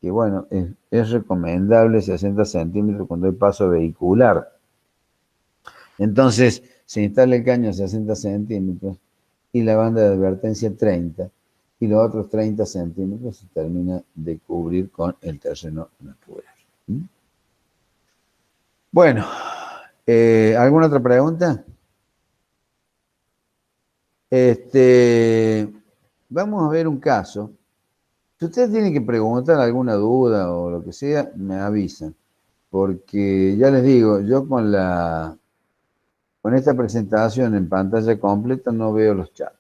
que bueno, es recomendable 60 centímetros cuando hay paso vehicular. Entonces, se instala el caño a 60 centímetros y la banda de advertencia 30, y los otros 30 centímetros se termina de cubrir con el terreno natural. Bueno, ¿alguna otra pregunta? Vamos a ver un caso. Si ustedes tienen que preguntar alguna duda o lo que sea, me avisan. Porque ya les digo, yo con esta presentación en pantalla completa no veo los chats.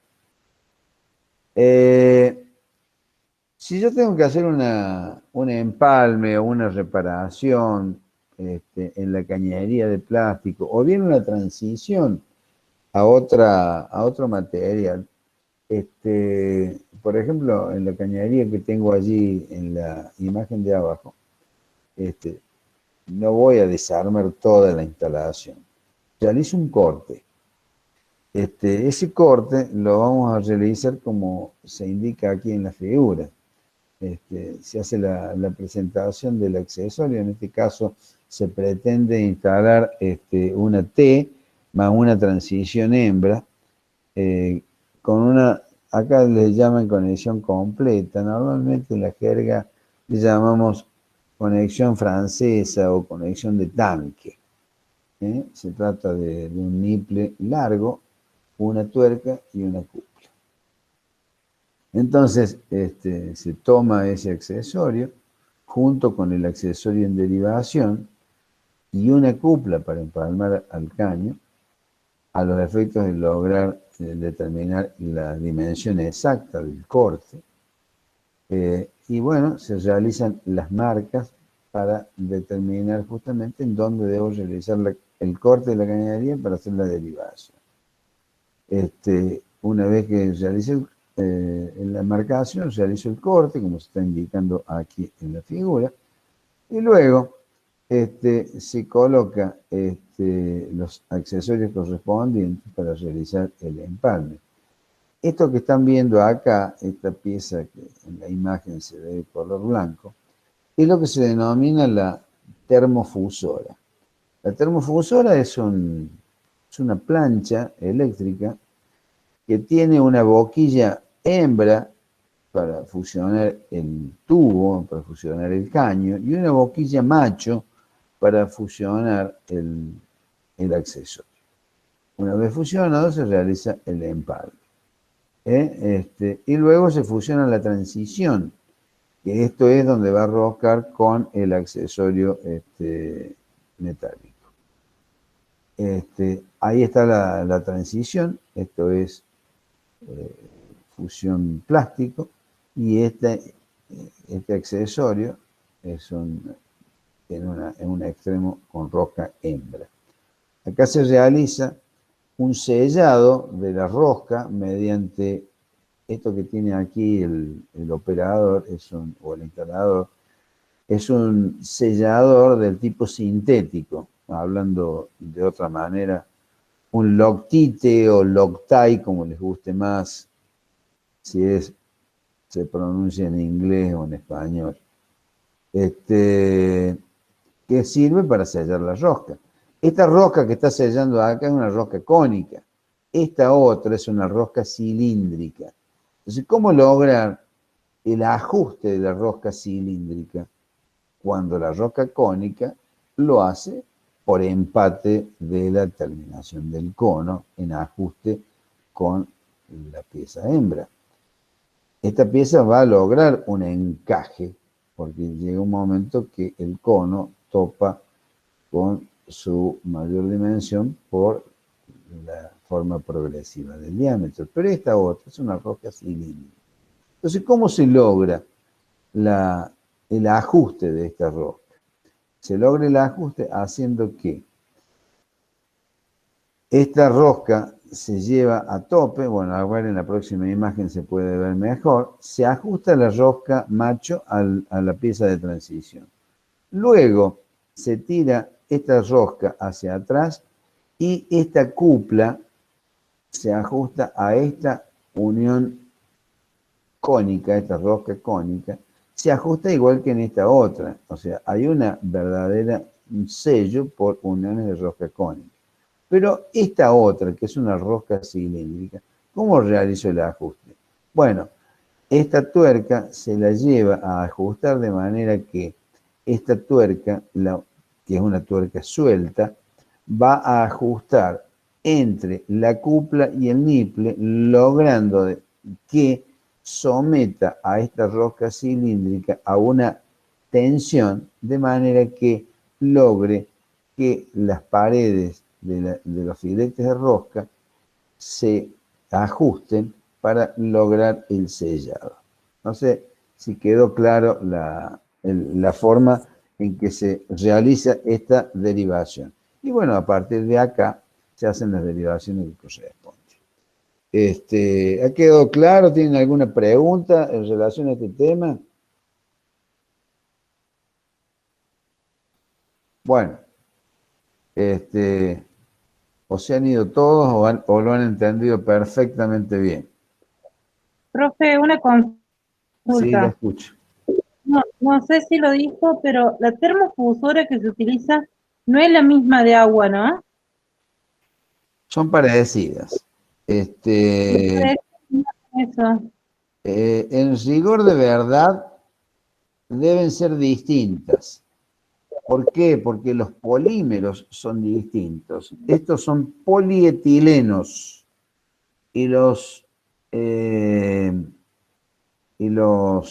Si yo tengo que hacer un empalme o una reparación en la cañería de plástico, o bien una transición a otro material, por ejemplo, en la cañería que tengo allí en la imagen de abajo, no voy a desarmar toda la instalación. Realizo un corte. Ese corte lo vamos a realizar como se indica aquí en la figura. Se hace la presentación del accesorio. En este caso se pretende instalar una T más una transición hembra con acá le llaman conexión completa. Normalmente en la jerga le llamamos conexión francesa o conexión de tanque. Se trata de un niple largo, una tuerca y una cupla. Entonces, se toma ese accesorio junto con el accesorio en derivación y una cupla para empalmar al caño a los efectos de lograr determinar la dimensión exacta del corte. Y bueno, se realizan las marcas para determinar justamente en dónde debo realizar el corte de la cañería para hacer la derivación. Una vez que realice en la marcación, realizo el corte, como se está indicando aquí en la figura, y luego se coloca los accesorios correspondientes para realizar el empalme. Esto que están viendo acá, esta pieza que en la imagen se ve de color blanco, es lo que se denomina la termofusora. La termofusora es una plancha eléctrica que tiene una boquilla hembra para fusionar el tubo, para fusionar el caño, y una boquilla macho para fusionar el accesorio. Una vez fusionado se realiza el empalme. Y luego se fusiona la transición, que esto es donde va a roscar con el accesorio metálico. Ahí está la transición, esto es fusión plástico, y este accesorio es en un extremo con rosca hembra. Acá se realiza un sellado de la rosca mediante esto que tiene aquí el operador o el instalador, es un sellador del tipo sintético, hablando de otra manera, un Loctite o Loctite, como les guste más, si se pronuncia en inglés o en español, que sirve para sellar la rosca. Esta rosca que está sellando acá es una rosca cónica. Esta otra es una rosca cilíndrica. Entonces, ¿cómo lograr el ajuste de la rosca cilíndrica? Cuando la rosca cónica lo hace por empate de la terminación del cono en ajuste con la pieza hembra. Esta pieza va a lograr un encaje, porque llega un momento que el cono topa con su mayor dimensión por la forma progresiva del diámetro. Pero esta otra es una rosca cilíndrica. Entonces, ¿cómo se logra el ajuste de esta rosca? Se logra el ajuste haciendo que esta rosca se lleva a tope, bueno, a ver en la próxima imagen se puede ver mejor, se ajusta la rosca macho a la pieza de transición. Luego se tira esta rosca hacia atrás y esta cupla se ajusta a esta unión cónica, esta rosca cónica, se ajusta igual que en esta otra. O sea, hay un sello por uniones de rosca cónica. Pero esta otra, que es una rosca cilíndrica, ¿cómo realizo el ajuste? Bueno, esta tuerca se la lleva a ajustar de manera que esta tuerca, que es una tuerca suelta, va a ajustar entre la cupla y el niple, logrando que someta a esta rosca cilíndrica a una tensión, de manera que logre que las paredes de los filetes de rosca se ajusten para lograr el sellado. No sé si quedó claro la forma en que se realiza esta derivación. Y bueno, a partir de acá se hacen las derivaciones que corresponden. ¿Ha quedado claro? ¿Tienen alguna pregunta en relación a este tema? Bueno, o se han ido todos o lo han entendido perfectamente bien. Profe, una consulta. Sí, la escucho. No sé si lo dijo, pero la termofusora que se utiliza no es la misma de agua, ¿no? Son parecidas. Eso. En rigor de verdad, deben ser distintas. ¿Por qué? Porque los polímeros son distintos. Estos son polietilenos y los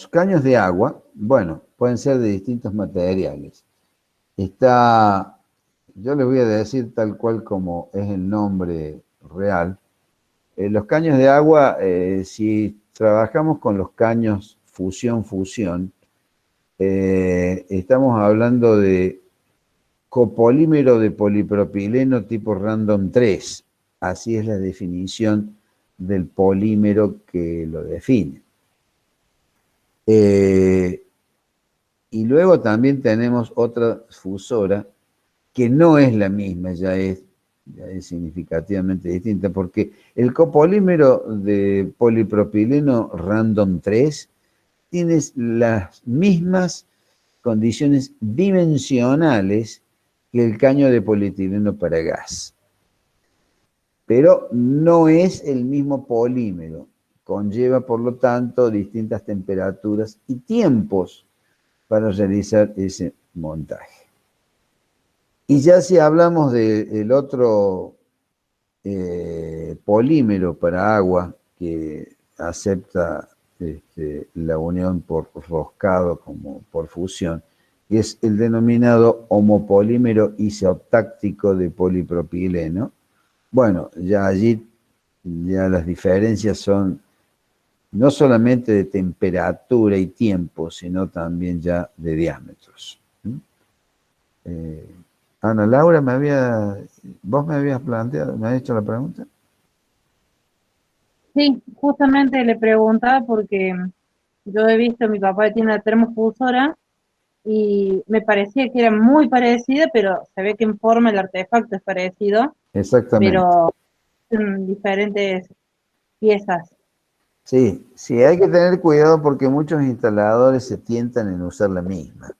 caños de agua, bueno, pueden ser de distintos materiales. Yo les voy a decir tal cual como es el nombre real, Los caños de agua, si trabajamos con los caños fusión-fusión, estamos hablando de copolímero de polipropileno tipo random 3. Así es la definición del polímero que lo define. Y luego también tenemos otra fusora que no es la misma, ya es significativamente distinta, porque el copolímero de polipropileno random 3 tiene las mismas condiciones dimensionales que el caño de polietileno para gas. Pero no es el mismo polímero. Conlleva, por lo tanto, distintas temperaturas y tiempos para realizar ese montaje. Y ya si hablamos del otro polímero para agua que acepta la unión por roscado como por fusión, y es el denominado homopolímero isotáctico de polipropileno. Bueno, ya allí ya las diferencias son no solamente de temperatura y tiempo, sino también ya de diámetros. Ana Laura, vos me habías planteado, me has hecho la pregunta. Sí, justamente le preguntaba porque yo he visto, mi papá tiene una termofusora y me parecía que era muy parecida, pero se ve que en forma el artefacto es parecido, Exactamente. pero en diferentes piezas. Sí, sí, hay que tener cuidado porque muchos instaladores se tientan en usar la misma.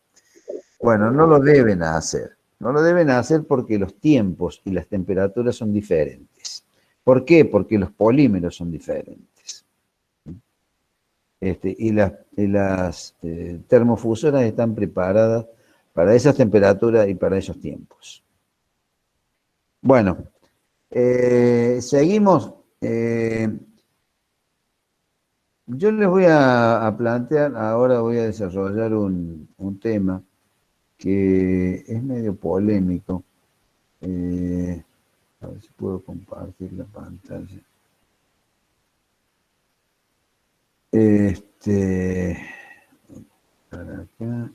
Bueno, no lo deben hacer. No lo deben hacer porque los tiempos y las temperaturas son diferentes. ¿Por qué? Porque los polímeros son diferentes. Y las termofusoras están preparadas para esas temperaturas y para esos tiempos. Bueno, seguimos. Yo les voy a plantear, ahora voy a desarrollar un tema que es medio polémico. A ver si puedo compartir la pantalla. Para acá.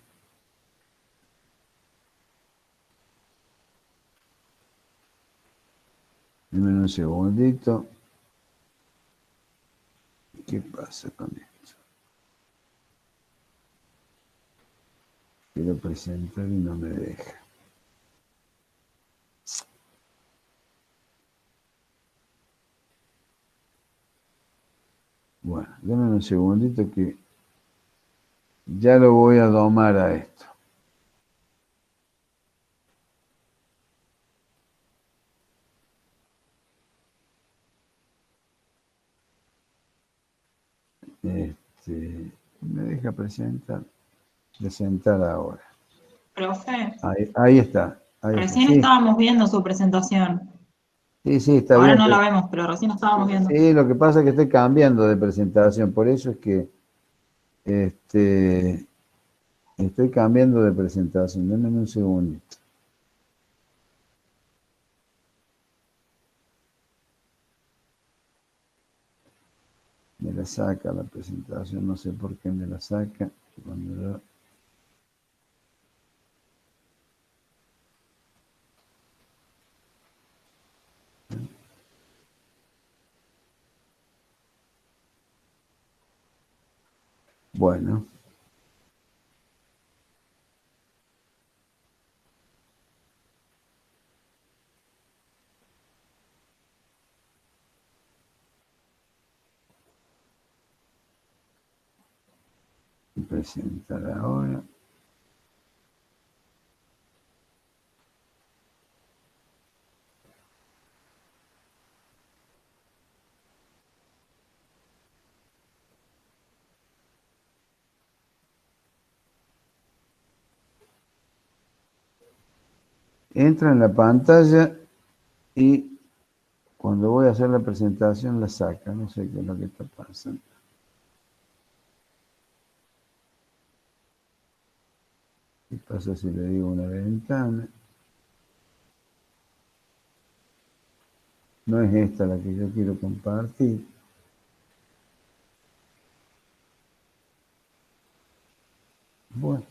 Dame un segundito. ¿Qué pasa con esto? Quiero presentar y no me deja. Bueno, dame un segundito que ya lo voy a domar a esto. Me deja presentar ahora. Profe, Ahí está. recién Sí, estábamos viendo su presentación. sí, está Ahora bien. no la vemos, pero recién estábamos viendo. Sí, lo que pasa es que estoy cambiando de presentación, por eso es que estoy cambiando de presentación. Denme un segundito. Me la saca la presentación, no sé por qué me la saca. Cuando yo... Bueno. Presentar ahora. Entra en la pantalla y cuando voy a hacer la presentación la saca. No sé qué es lo que está pasando. ¿Qué pasa si le digo una ventana? No es esta la que yo quiero compartir. Bueno.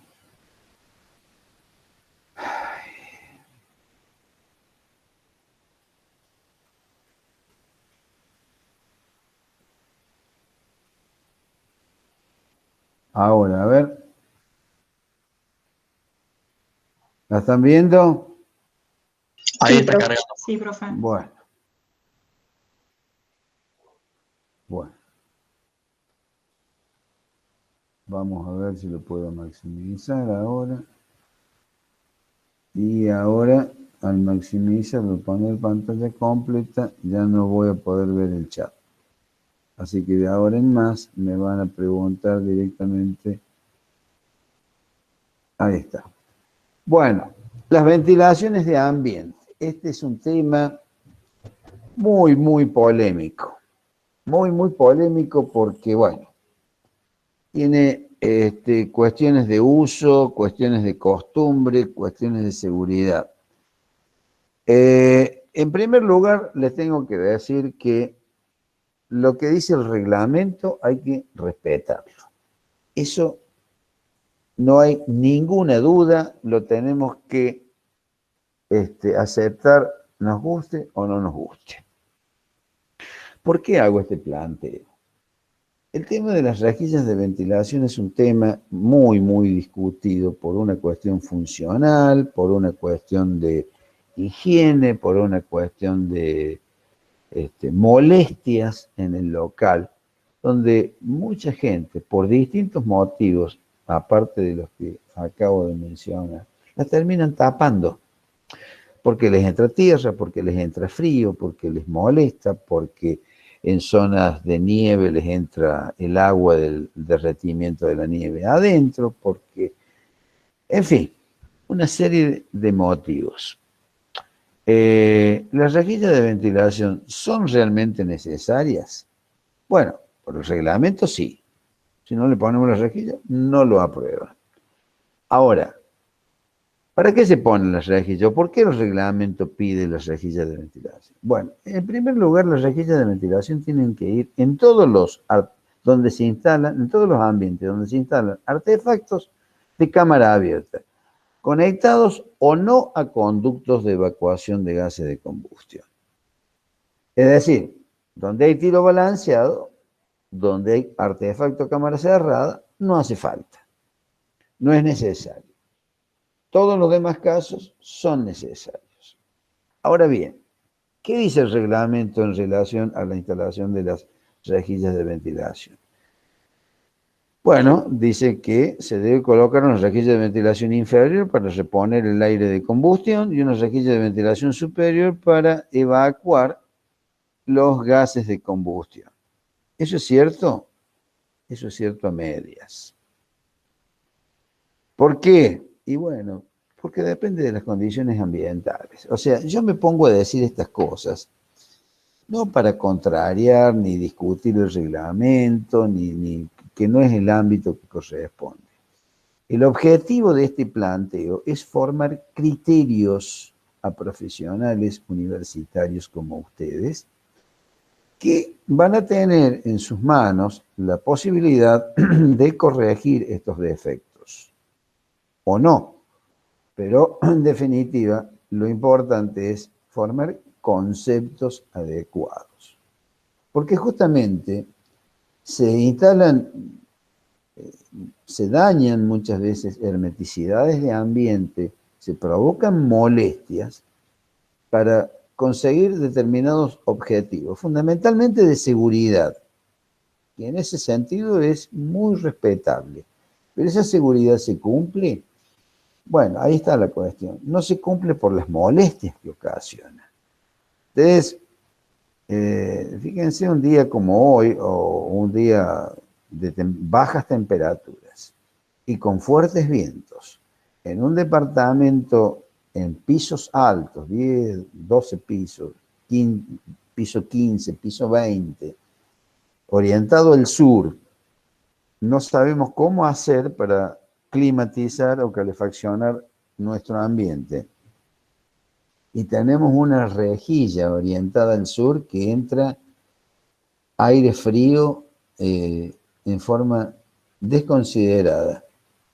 Ahora, a ver. ¿La están viendo? Ahí Sí, está profe. cargando. Sí, profe. Bueno. Bueno. Vamos a ver si lo puedo maximizar ahora. Y ahora, al maximizarlo, poner pantalla completa, ya no voy a poder ver el chat. Así que de ahora en más me van a preguntar directamente. Ahí está. Bueno, las ventilaciones de ambiente. Este es un tema muy, muy polémico. Muy polémico porque, bueno, tiene cuestiones de uso, cuestiones de costumbre, cuestiones de seguridad. En primer lugar, les tengo que decir que lo que dice el reglamento hay que respetarlo. Eso no hay ninguna duda, lo tenemos que aceptar, nos guste o no nos guste. ¿Por qué hago este planteo? El tema de las rejillas de ventilación es un tema muy discutido por una cuestión funcional, por una cuestión de higiene, por una cuestión de molestias en el local, donde mucha gente, por distintos motivos, aparte de los que acabo de mencionar, las terminan tapando, porque les entra tierra, porque les entra frío, porque les molesta, porque en zonas de nieve les entra el agua del derretimiento de la nieve adentro, porque, en fin, una serie de motivos. ¿Las rejillas de ventilación son realmente necesarias? Bueno, por el reglamento sí. Si no le ponemos las rejillas, no lo aprueban. Ahora, ¿para qué se ponen las rejillas? ¿Por qué el reglamento pide las rejillas de ventilación? Bueno, en primer lugar, las rejillas de ventilación tienen que ir en todos los donde se instalan, en todos los ambientes donde se instalan artefactos de cámara abierta, conectados o no a conductos de evacuación de gases de combustión. Es decir, donde hay tiro balanceado, donde hay artefacto de cámara cerrada, no hace falta, no es necesario. Todos los demás casos son necesarios. Ahora bien, ¿qué dice el reglamento en relación a la instalación de las rejillas de ventilación? Bueno, dice que se debe colocar una rejilla de ventilación inferior para reponer el aire de combustión y una rejilla de ventilación superior para evacuar los gases de combustión. ¿Eso es cierto? Eso es cierto a medias. ¿Por qué? Y bueno, porque depende de las condiciones ambientales. O sea, yo me pongo a decir estas cosas no para contrariar ni discutir el reglamento, ni que no es el ámbito que corresponde. El objetivo de este planteo es formar criterios a profesionales universitarios como ustedes, que van a tener en sus manos la posibilidad de corregir estos defectos, o no. Pero en definitiva, lo importante es formar conceptos adecuados. Porque justamente se instalan, se dañan muchas veces hermeticidades de ambiente, se provocan molestias para conseguir determinados objetivos, fundamentalmente de seguridad, y en ese sentido es muy respetable. Pero esa seguridad se cumple. Bueno, ahí está la cuestión. No se cumple por las molestias que ocasiona. Entonces, fíjense un día como hoy, o un día de bajas temperaturas y con fuertes vientos, en un departamento en pisos altos, 10, 12 pisos, piso 15, piso 20, orientado al sur, no sabemos cómo hacer para climatizar o calefaccionar nuestro ambiente. y tenemos una rejilla orientada al sur que entra aire frío en forma desconsiderada,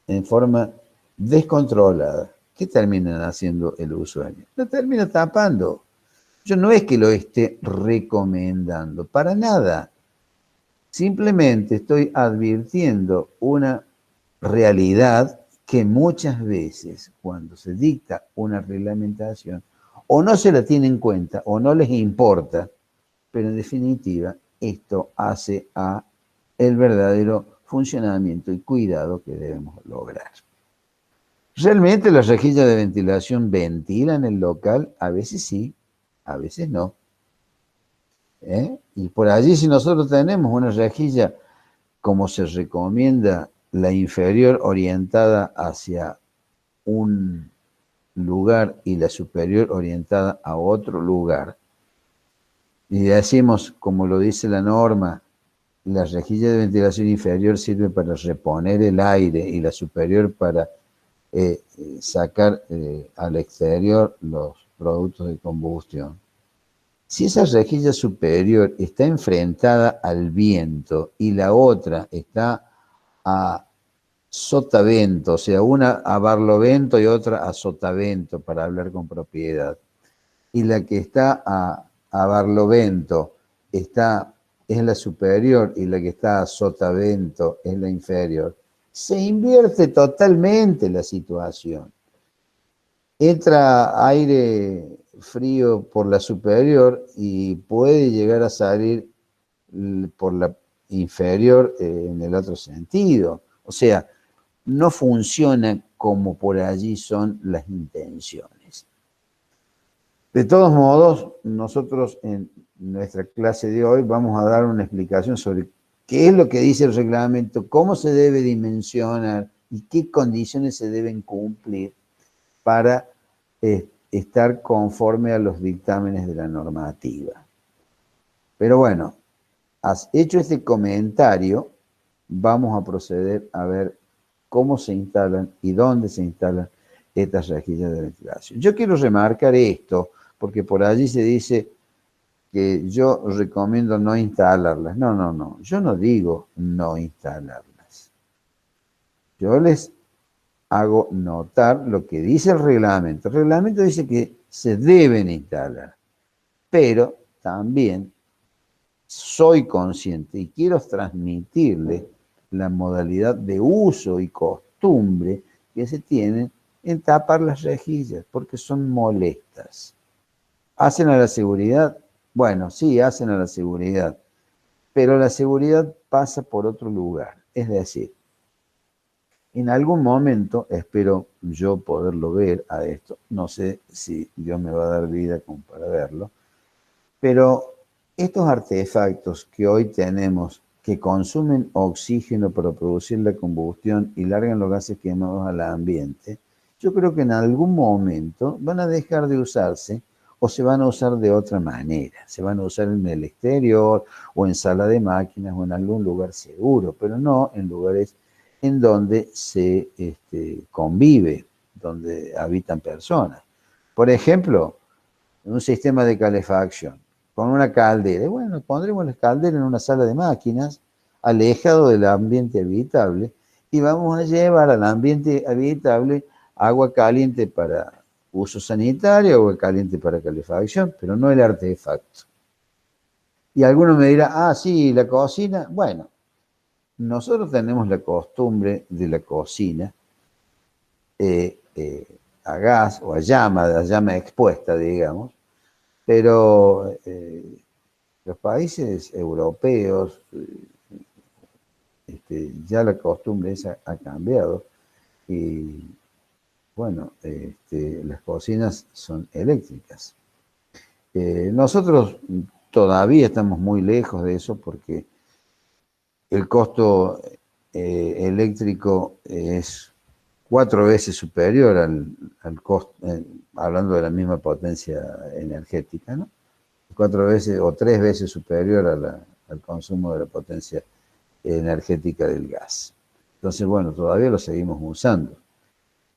en forma descontrolada. ¿Qué terminan haciendo el usuario? Lo termina tapando. Yo no es que lo esté recomendando, para nada. Simplemente estoy advirtiendo una realidad que muchas veces cuando se dicta una reglamentación o no se la tiene en cuenta o no les importa, pero en definitiva esto hace a el verdadero funcionamiento y cuidado que debemos lograr. ¿Realmente las rejillas de ventilación ventilan el local? A veces sí, a veces no. Y por allí si nosotros tenemos una rejilla como se recomienda, la inferior orientada hacia un lugar y la superior orientada a otro lugar, y decimos, como lo dice la norma, la rejilla de ventilación inferior sirve para reponer el aire y la superior para sacar al exterior los productos de combustión. Si esa rejilla superior está enfrentada al viento y la otra está a sotavento, o sea, una a barlovento y otra a sotavento, para hablar con propiedad, y la que está a barlovento es la superior y la que está a sotavento es la inferior, se invierte totalmente la situación. Entra aire frío por la superior y puede llegar a salir por la inferior en el otro sentido. O sea, no funciona como por allí son las intenciones. De todos modos, nosotros en nuestra clase de hoy vamos a dar una explicación sobre qué es lo que dice el reglamento, cómo se debe dimensionar y qué condiciones se deben cumplir para estar conforme a los dictámenes de la normativa. Pero bueno, hecho este comentario, vamos a proceder a ver cómo se instalan y dónde se instalan estas rejillas de ventilación. Yo quiero remarcar esto, porque por allí se dice que yo recomiendo no instalarlas. No, yo no digo no instalarlas. Yo les hago notar lo que dice el reglamento. El reglamento dice que se deben instalar, pero también soy consciente y quiero transmitirle la modalidad de uso y costumbre que se tienen en tapar las rejillas, porque son molestas. ¿Hacen a la seguridad? Bueno, sí, hacen a la seguridad, pero la seguridad pasa por otro lugar. Es decir, en algún momento, espero yo poderlo ver a esto, no sé si Dios me va a dar vida como para verlo, pero estos artefactos que hoy tenemos que consumen oxígeno para producir la combustión y largan los gases quemados al ambiente, yo creo que en algún momento van a dejar de usarse o se van a usar de otra manera. Se van a usar en el exterior o en sala de máquinas o en algún lugar seguro, pero no en lugares en donde se convive, donde habitan personas. Por ejemplo, un sistema de calefacción con una caldera. Bueno, pondremos la caldera en una sala de máquinas, alejado del ambiente habitable, y vamos a llevar al ambiente habitable agua caliente para uso sanitario, agua caliente para calefacción, pero no el artefacto. Y alguno me dirá, sí, la cocina. Bueno, nosotros tenemos la costumbre de la cocina a gas o a llama expuesta, digamos, pero los países europeos, ya la costumbre esa ha cambiado y bueno, las cocinas son eléctricas. Nosotros todavía estamos muy lejos de eso porque el costo eléctrico es 4 veces superior al costo, hablando de la misma potencia energética, ¿no? 4 veces o 3 veces superior al consumo de la potencia energética del gas. Entonces, bueno, todavía lo seguimos usando.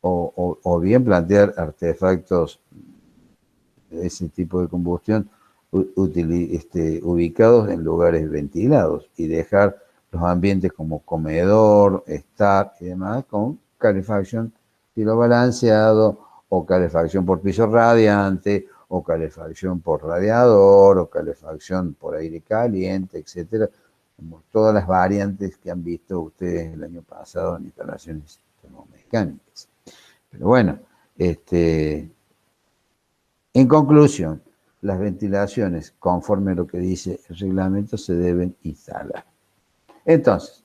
O bien plantear artefactos ese tipo de combustión ubicados en lugares ventilados y dejar los ambientes como comedor, estar y demás con calefacción estilo balanceado o calefacción por piso radiante o calefacción por radiador o calefacción por aire caliente, etcétera, como todas las variantes que han visto ustedes el año pasado en instalaciones termomecánicas. Pero bueno, en conclusión, las ventilaciones, conforme a lo que dice el reglamento, se deben instalar. Entonces,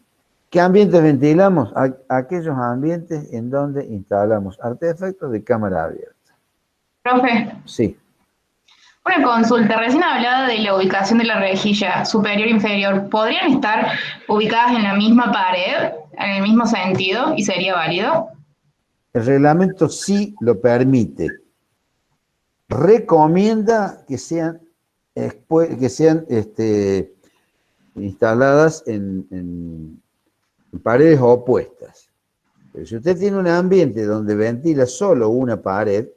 ¿qué ambientes ventilamos? Aquellos ambientes en donde instalamos artefactos de cámara abierta. Profe, Sí. una consulta. Recién hablaba de la ubicación de la rejilla superior e inferior. ¿Podrían estar ubicadas en la misma pared, en el mismo sentido, y sería válido? El reglamento sí lo permite. Recomienda que sean instaladas en paredes opuestas. Pero si usted tiene un ambiente donde ventila solo una pared,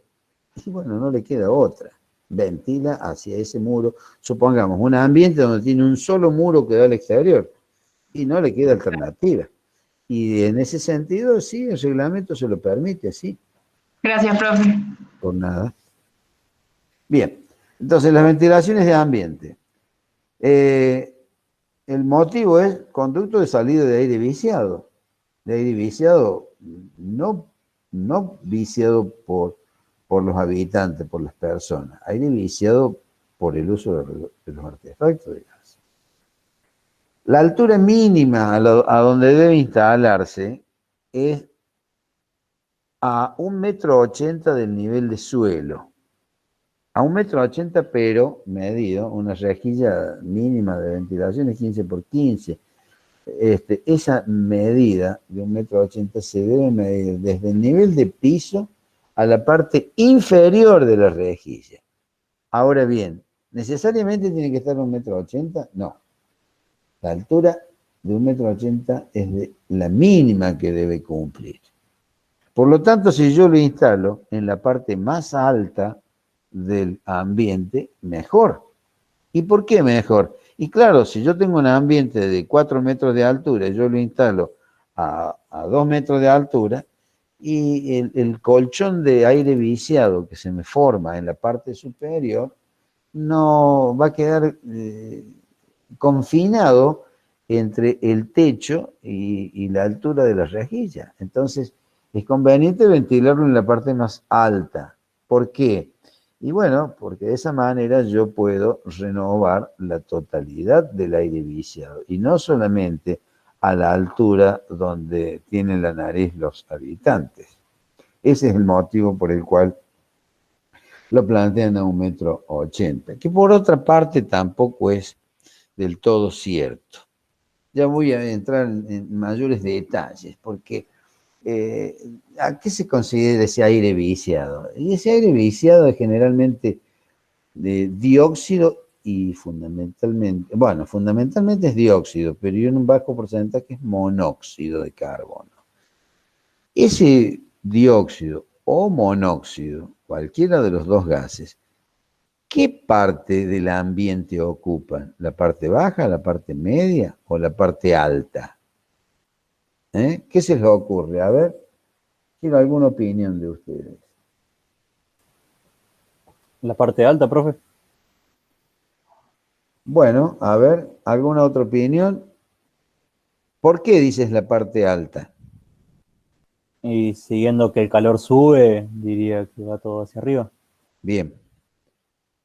y bueno, no le queda otra. Ventila hacia ese muro. Supongamos un ambiente donde tiene un solo muro que da al exterior y no le queda alternativa. Y en ese sentido, sí, el reglamento se lo permite, sí. Gracias, profe. Por nada. Bien, entonces las ventilaciones de ambiente. El motivo es conducto de salida de aire viciado. De aire viciado, no viciado por los habitantes, por las personas. Aire viciado por el uso de los artefactos de gas. La altura mínima a donde debe instalarse es a 1,80 m del nivel de suelo. A 1,80 m, pero medido, una rejilla mínima de ventilación es 15 por 15. Esa medida de 1,80 m se debe medir desde el nivel de piso a la parte inferior de la rejilla. Ahora bien, ¿necesariamente tiene que estar a 1,80 m? No. La altura de 1,80 m es la mínima que debe cumplir. Por lo tanto, si yo lo instalo en la parte más alta del ambiente, mejor. ¿Y por qué mejor? Y claro, si yo tengo un ambiente de 4 metros de altura y yo lo instalo a 2 metros de altura, y el colchón de aire viciado que se me forma en la parte superior no va a quedar confinado entre el techo y la altura de la rejilla. Entonces, es conveniente ventilarlo en la parte más alta. ¿Por qué? Y bueno, porque de esa manera yo puedo renovar la totalidad del aire viciado y no solamente a la altura donde tienen la nariz los habitantes. Ese es el motivo por el cual lo plantean a 1,80 m, que por otra parte tampoco es del todo cierto. Ya voy a entrar en mayores detalles, porque ¿a qué se considera ese aire viciado? Y ese aire viciado es generalmente de dióxido y fundamentalmente es dióxido, pero en un bajo porcentaje es monóxido de carbono. Ese dióxido o monóxido, cualquiera de los dos gases, ¿qué parte del ambiente ocupan? ¿La parte baja, la parte media o la parte alta? ¿Qué se les ocurre? A ver, quiero alguna opinión de ustedes. La parte alta, profe. Bueno, a ver, ¿alguna otra opinión? ¿Por qué dices la parte alta? Y siguiendo que el calor sube, diría que va todo hacia arriba. Bien,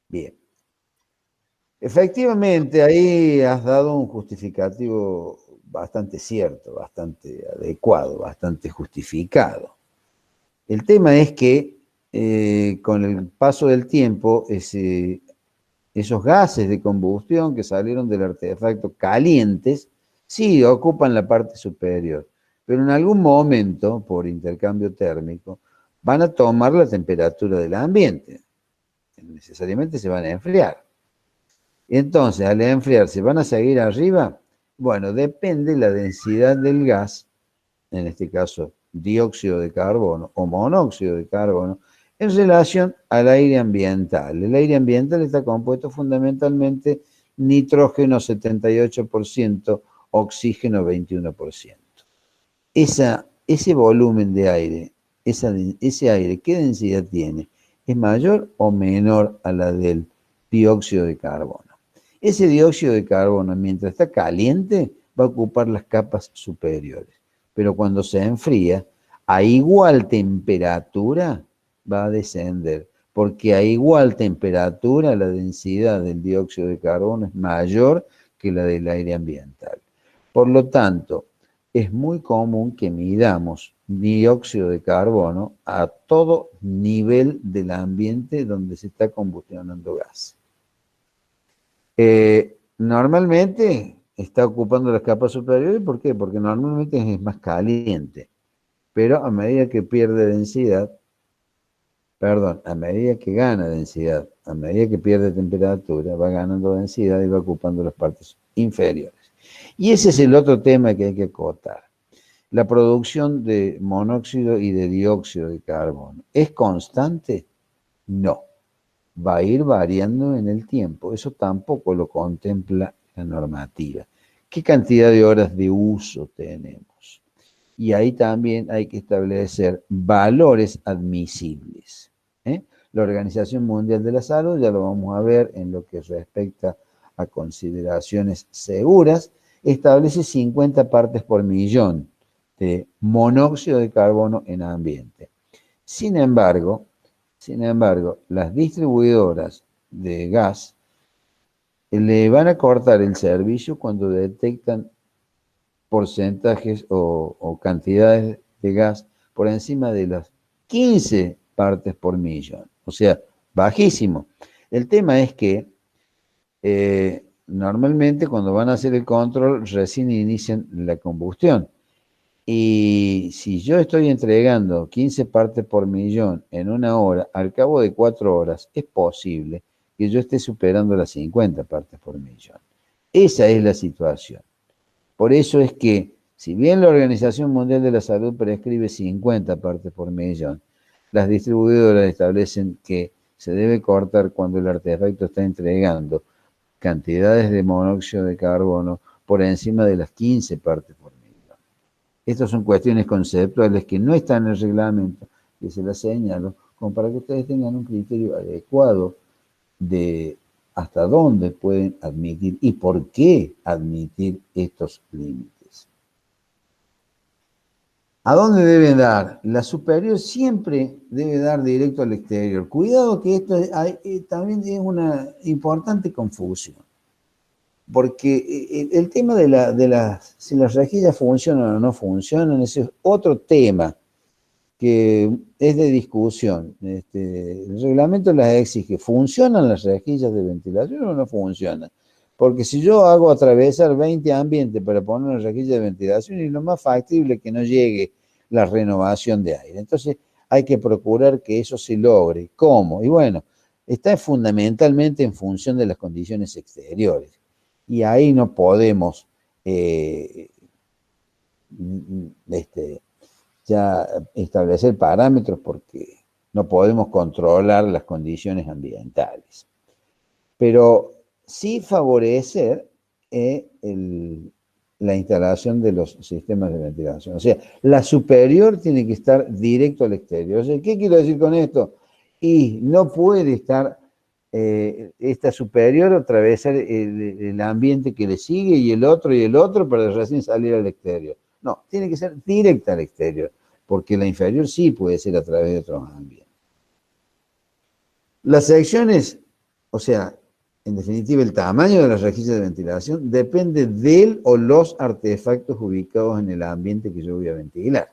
bien. Efectivamente, ahí has dado un justificativo bastante cierto, bastante adecuado, bastante justificado. El tema es que con el paso del tiempo, esos gases de combustión que salieron del artefacto calientes, sí ocupan la parte superior, pero en algún momento, por intercambio térmico, van a tomar la temperatura del ambiente. Necesariamente se van a enfriar. Entonces, al enfriarse, ¿van a seguir arriba? Bueno, depende la densidad del gas, en este caso dióxido de carbono o monóxido de carbono, en relación al aire ambiental. El aire ambiental está compuesto fundamentalmente nitrógeno 78%, oxígeno 21%. Ese volumen de aire, ese aire, ¿qué densidad tiene? ¿Es mayor o menor a la del dióxido de carbono? Ese dióxido de carbono, mientras está caliente, va a ocupar las capas superiores. Pero cuando se enfría, a igual temperatura va a descender, porque a igual temperatura la densidad del dióxido de carbono es mayor que la del aire ambiental. Por lo tanto, es muy común que midamos dióxido de carbono a todo nivel del ambiente donde se está combustionando gas. Normalmente está ocupando las capas superiores, ¿por qué? Porque normalmente es más caliente, pero a medida que pierde densidad, a medida que gana densidad, a medida que pierde temperatura, va ganando densidad y va ocupando las partes inferiores. Y ese es el otro tema que hay que acotar. La producción de monóxido y de dióxido de carbono, ¿es constante? No. Va a ir variando en el tiempo. Eso tampoco lo contempla la normativa. ¿Qué cantidad de horas de uso tenemos? Y ahí también hay que establecer valores admisibles. La Organización Mundial de la Salud, ya lo vamos a ver en lo que respecta a consideraciones seguras, establece 50 partes por millón de monóxido de carbono en ambiente. Sin embargo, las distribuidoras de gas le van a cortar el servicio cuando detectan porcentajes o cantidades de gas por encima de las 15 partes por millón. O sea, bajísimo. El tema es que normalmente cuando van a hacer el control recién inician la combustión. Y si yo estoy entregando 15 partes por millón en una hora, al cabo de 4 horas, es posible que yo esté superando las 50 partes por millón. Esa es la situación. Por eso es que, si bien la Organización Mundial de la Salud prescribe 50 partes por millón, las distribuidoras establecen que se debe cortar cuando el artefacto está entregando cantidades de monóxido de carbono por encima de las 15 partes por millón. Estas son cuestiones conceptuales que no están en el reglamento, que se las señalo, como para que ustedes tengan un criterio adecuado de hasta dónde pueden admitir y por qué admitir estos límites. ¿A dónde deben dar? La superior siempre debe dar directo al exterior. Cuidado que esto también es una importante confusión. Porque el tema si las rejillas funcionan o no funcionan, ese es otro tema que es de discusión. El reglamento las exige. ¿Funcionan las rejillas de ventilación o no funcionan? Porque si yo hago atravesar 20 ambientes para poner una rejilla de ventilación, es lo más factible que no llegue la renovación de aire. Entonces hay que procurar que eso se logre. ¿Cómo? Y bueno, está fundamentalmente en función de las condiciones exteriores. Y ahí no podemos ya establecer parámetros porque no podemos controlar las condiciones ambientales. Pero sí favorecer la instalación de los sistemas de ventilación. O sea, la superior tiene que estar directo al exterior. O sea, ¿qué quiero decir con esto? Y no puede estar esta superior atravesar el ambiente que le sigue y el otro para recién salir al exterior. No, tiene que ser directa al exterior, porque la inferior sí puede ser a través de otros ambientes. Las secciones, o sea, en definitiva, el tamaño de las rejillas de ventilación depende del o los artefactos ubicados en el ambiente que yo voy a ventilar.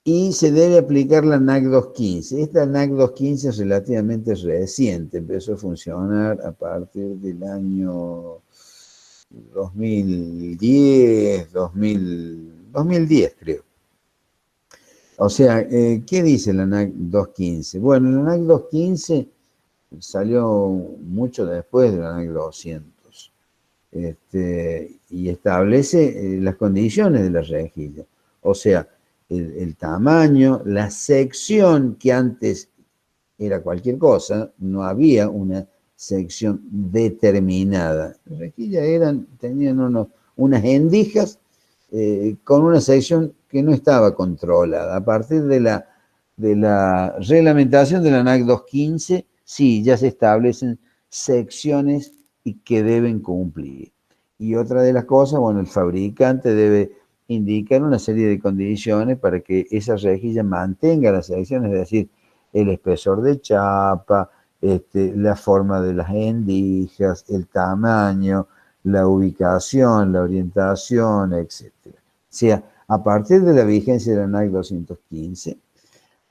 Y se debe aplicar la NAC 215. Esta NAC 215 es relativamente reciente, empezó a funcionar a partir del año 2010 creo. O sea, ¿qué dice la NAC 215? Bueno, la NAC 215 salió mucho después de la NAC 200 y establece las condiciones de la rejilla. O sea, el tamaño, la sección, que antes era cualquier cosa, no había una sección determinada. Las rejillas tenían unas endijas con una sección que no estaba controlada. A partir de la reglamentación de la ANAC 215, sí, ya se establecen secciones y que deben cumplir. Y otra de las cosas, bueno, el fabricante debe indicar una serie de condiciones para que esa rejilla mantenga las secciones, es decir, el espesor de chapa, la forma de las endijas, el tamaño, la ubicación, la orientación, etc. O sea, a partir de la vigencia de la ANAC 215,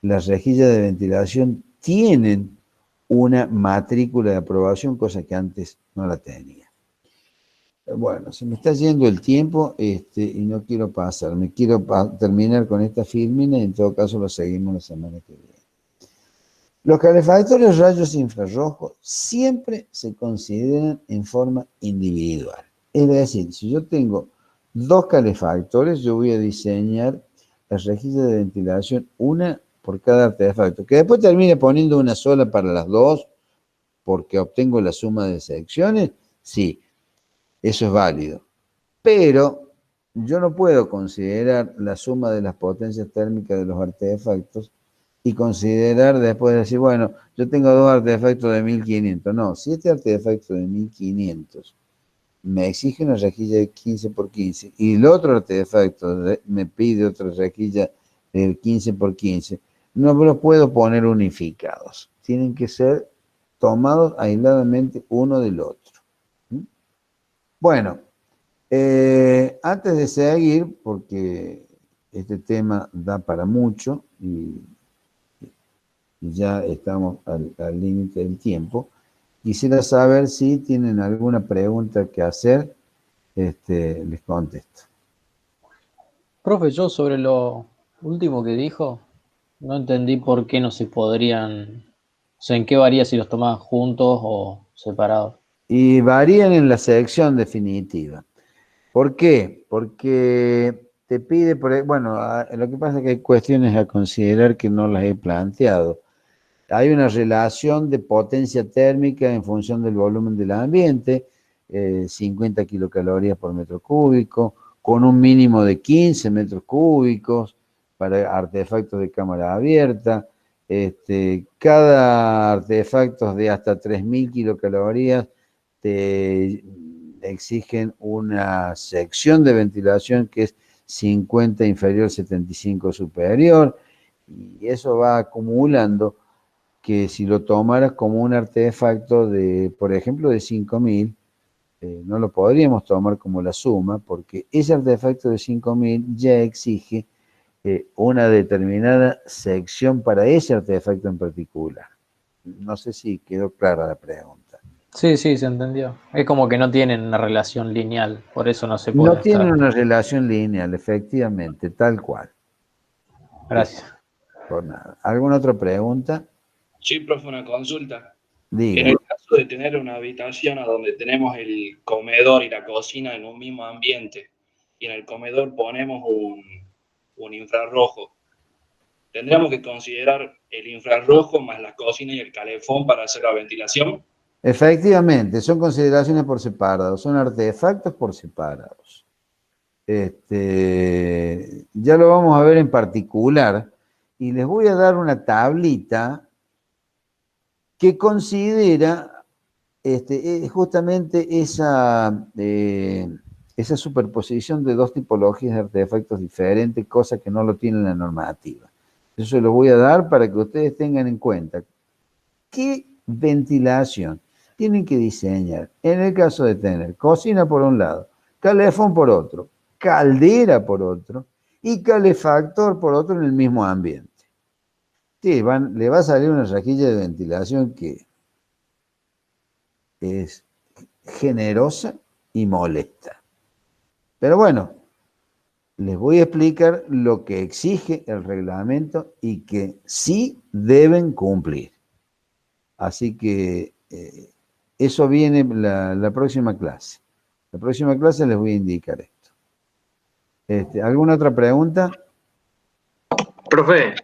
las rejillas de ventilación tienen una matrícula de aprobación, cosa que antes no la tenía. Bueno, se me está yendo el tiempo y no quiero pasar. Me quiero terminar con esta filmina y en todo caso lo seguimos la semana que viene. Los calefactores rayos infrarrojos siempre se consideran en forma individual. Es decir, si yo tengo 2 calefactores, yo voy a diseñar las rejillas de ventilación, una por cada artefacto, que después termine poniendo una sola para las 2, porque obtengo la suma de secciones, sí, eso es válido. Pero yo no puedo considerar la suma de las potencias térmicas de los artefactos y considerar después decir, bueno, yo tengo 2 artefactos de 1500. No, si este artefacto de 1500 me exige una rejilla de 15 por 15 y el otro artefacto me pide otra rejilla de 15 por 15, no los puedo poner unificados. Tienen que ser tomados aisladamente uno del otro. Bueno, antes de seguir, porque este tema da para mucho y ya estamos al límite del tiempo, quisiera saber si tienen alguna pregunta que hacer, les contesto. Profe, yo sobre lo último que dijo, no entendí por qué no se podrían, o sea, en qué varía si los tomaban juntos o separados. Y varían en la selección definitiva. ¿Por qué? Porque te pide, bueno, lo que pasa es que hay cuestiones a considerar que no las he planteado. Hay una relación de potencia térmica en función del volumen del ambiente, 50 kilocalorías por metro cúbico, con un mínimo de 15 metros cúbicos para artefactos de cámara abierta. Cada artefacto de hasta 3.000 kilocalorías te exigen una sección de ventilación que es 50 inferior, 75 superior, y eso va acumulando que si lo tomaras como un artefacto de, por ejemplo, de 5.000, no lo podríamos tomar como la suma, porque ese artefacto de 5.000 ya exige una determinada sección para ese artefacto en particular. No sé si quedó clara la pregunta. Sí, se entendió. Es como que no tienen una relación lineal, por eso no se puede. No tienen una relación lineal, efectivamente, tal cual. Gracias. Por nada. ¿Alguna otra pregunta? Sí, profe, una consulta. Diga. En el caso de tener una habitación a donde tenemos el comedor y la cocina en un mismo ambiente, y en el comedor ponemos un infrarrojo, ¿tendríamos que considerar el infrarrojo más la cocina y el calefón para hacer la ventilación? Efectivamente, son consideraciones por separado, son artefactos por separados. Ya lo vamos a ver en particular, y les voy a dar una tablita que considera justamente esa superposición de 2 tipologías de artefactos diferentes, cosa que no lo tiene la normativa. Eso lo voy a dar para que ustedes tengan en cuenta qué ventilación tienen que diseñar en el caso de tener cocina por un lado, calefón por otro, caldera por otro y calefactor por otro en el mismo ambiente. Sí, le va a salir una rejilla de ventilación que es generosa y molesta. Pero bueno, les voy a explicar lo que exige el reglamento y que sí deben cumplir. Así que eso viene la próxima clase. La próxima clase les voy a indicar esto. ¿Alguna otra pregunta? Profe,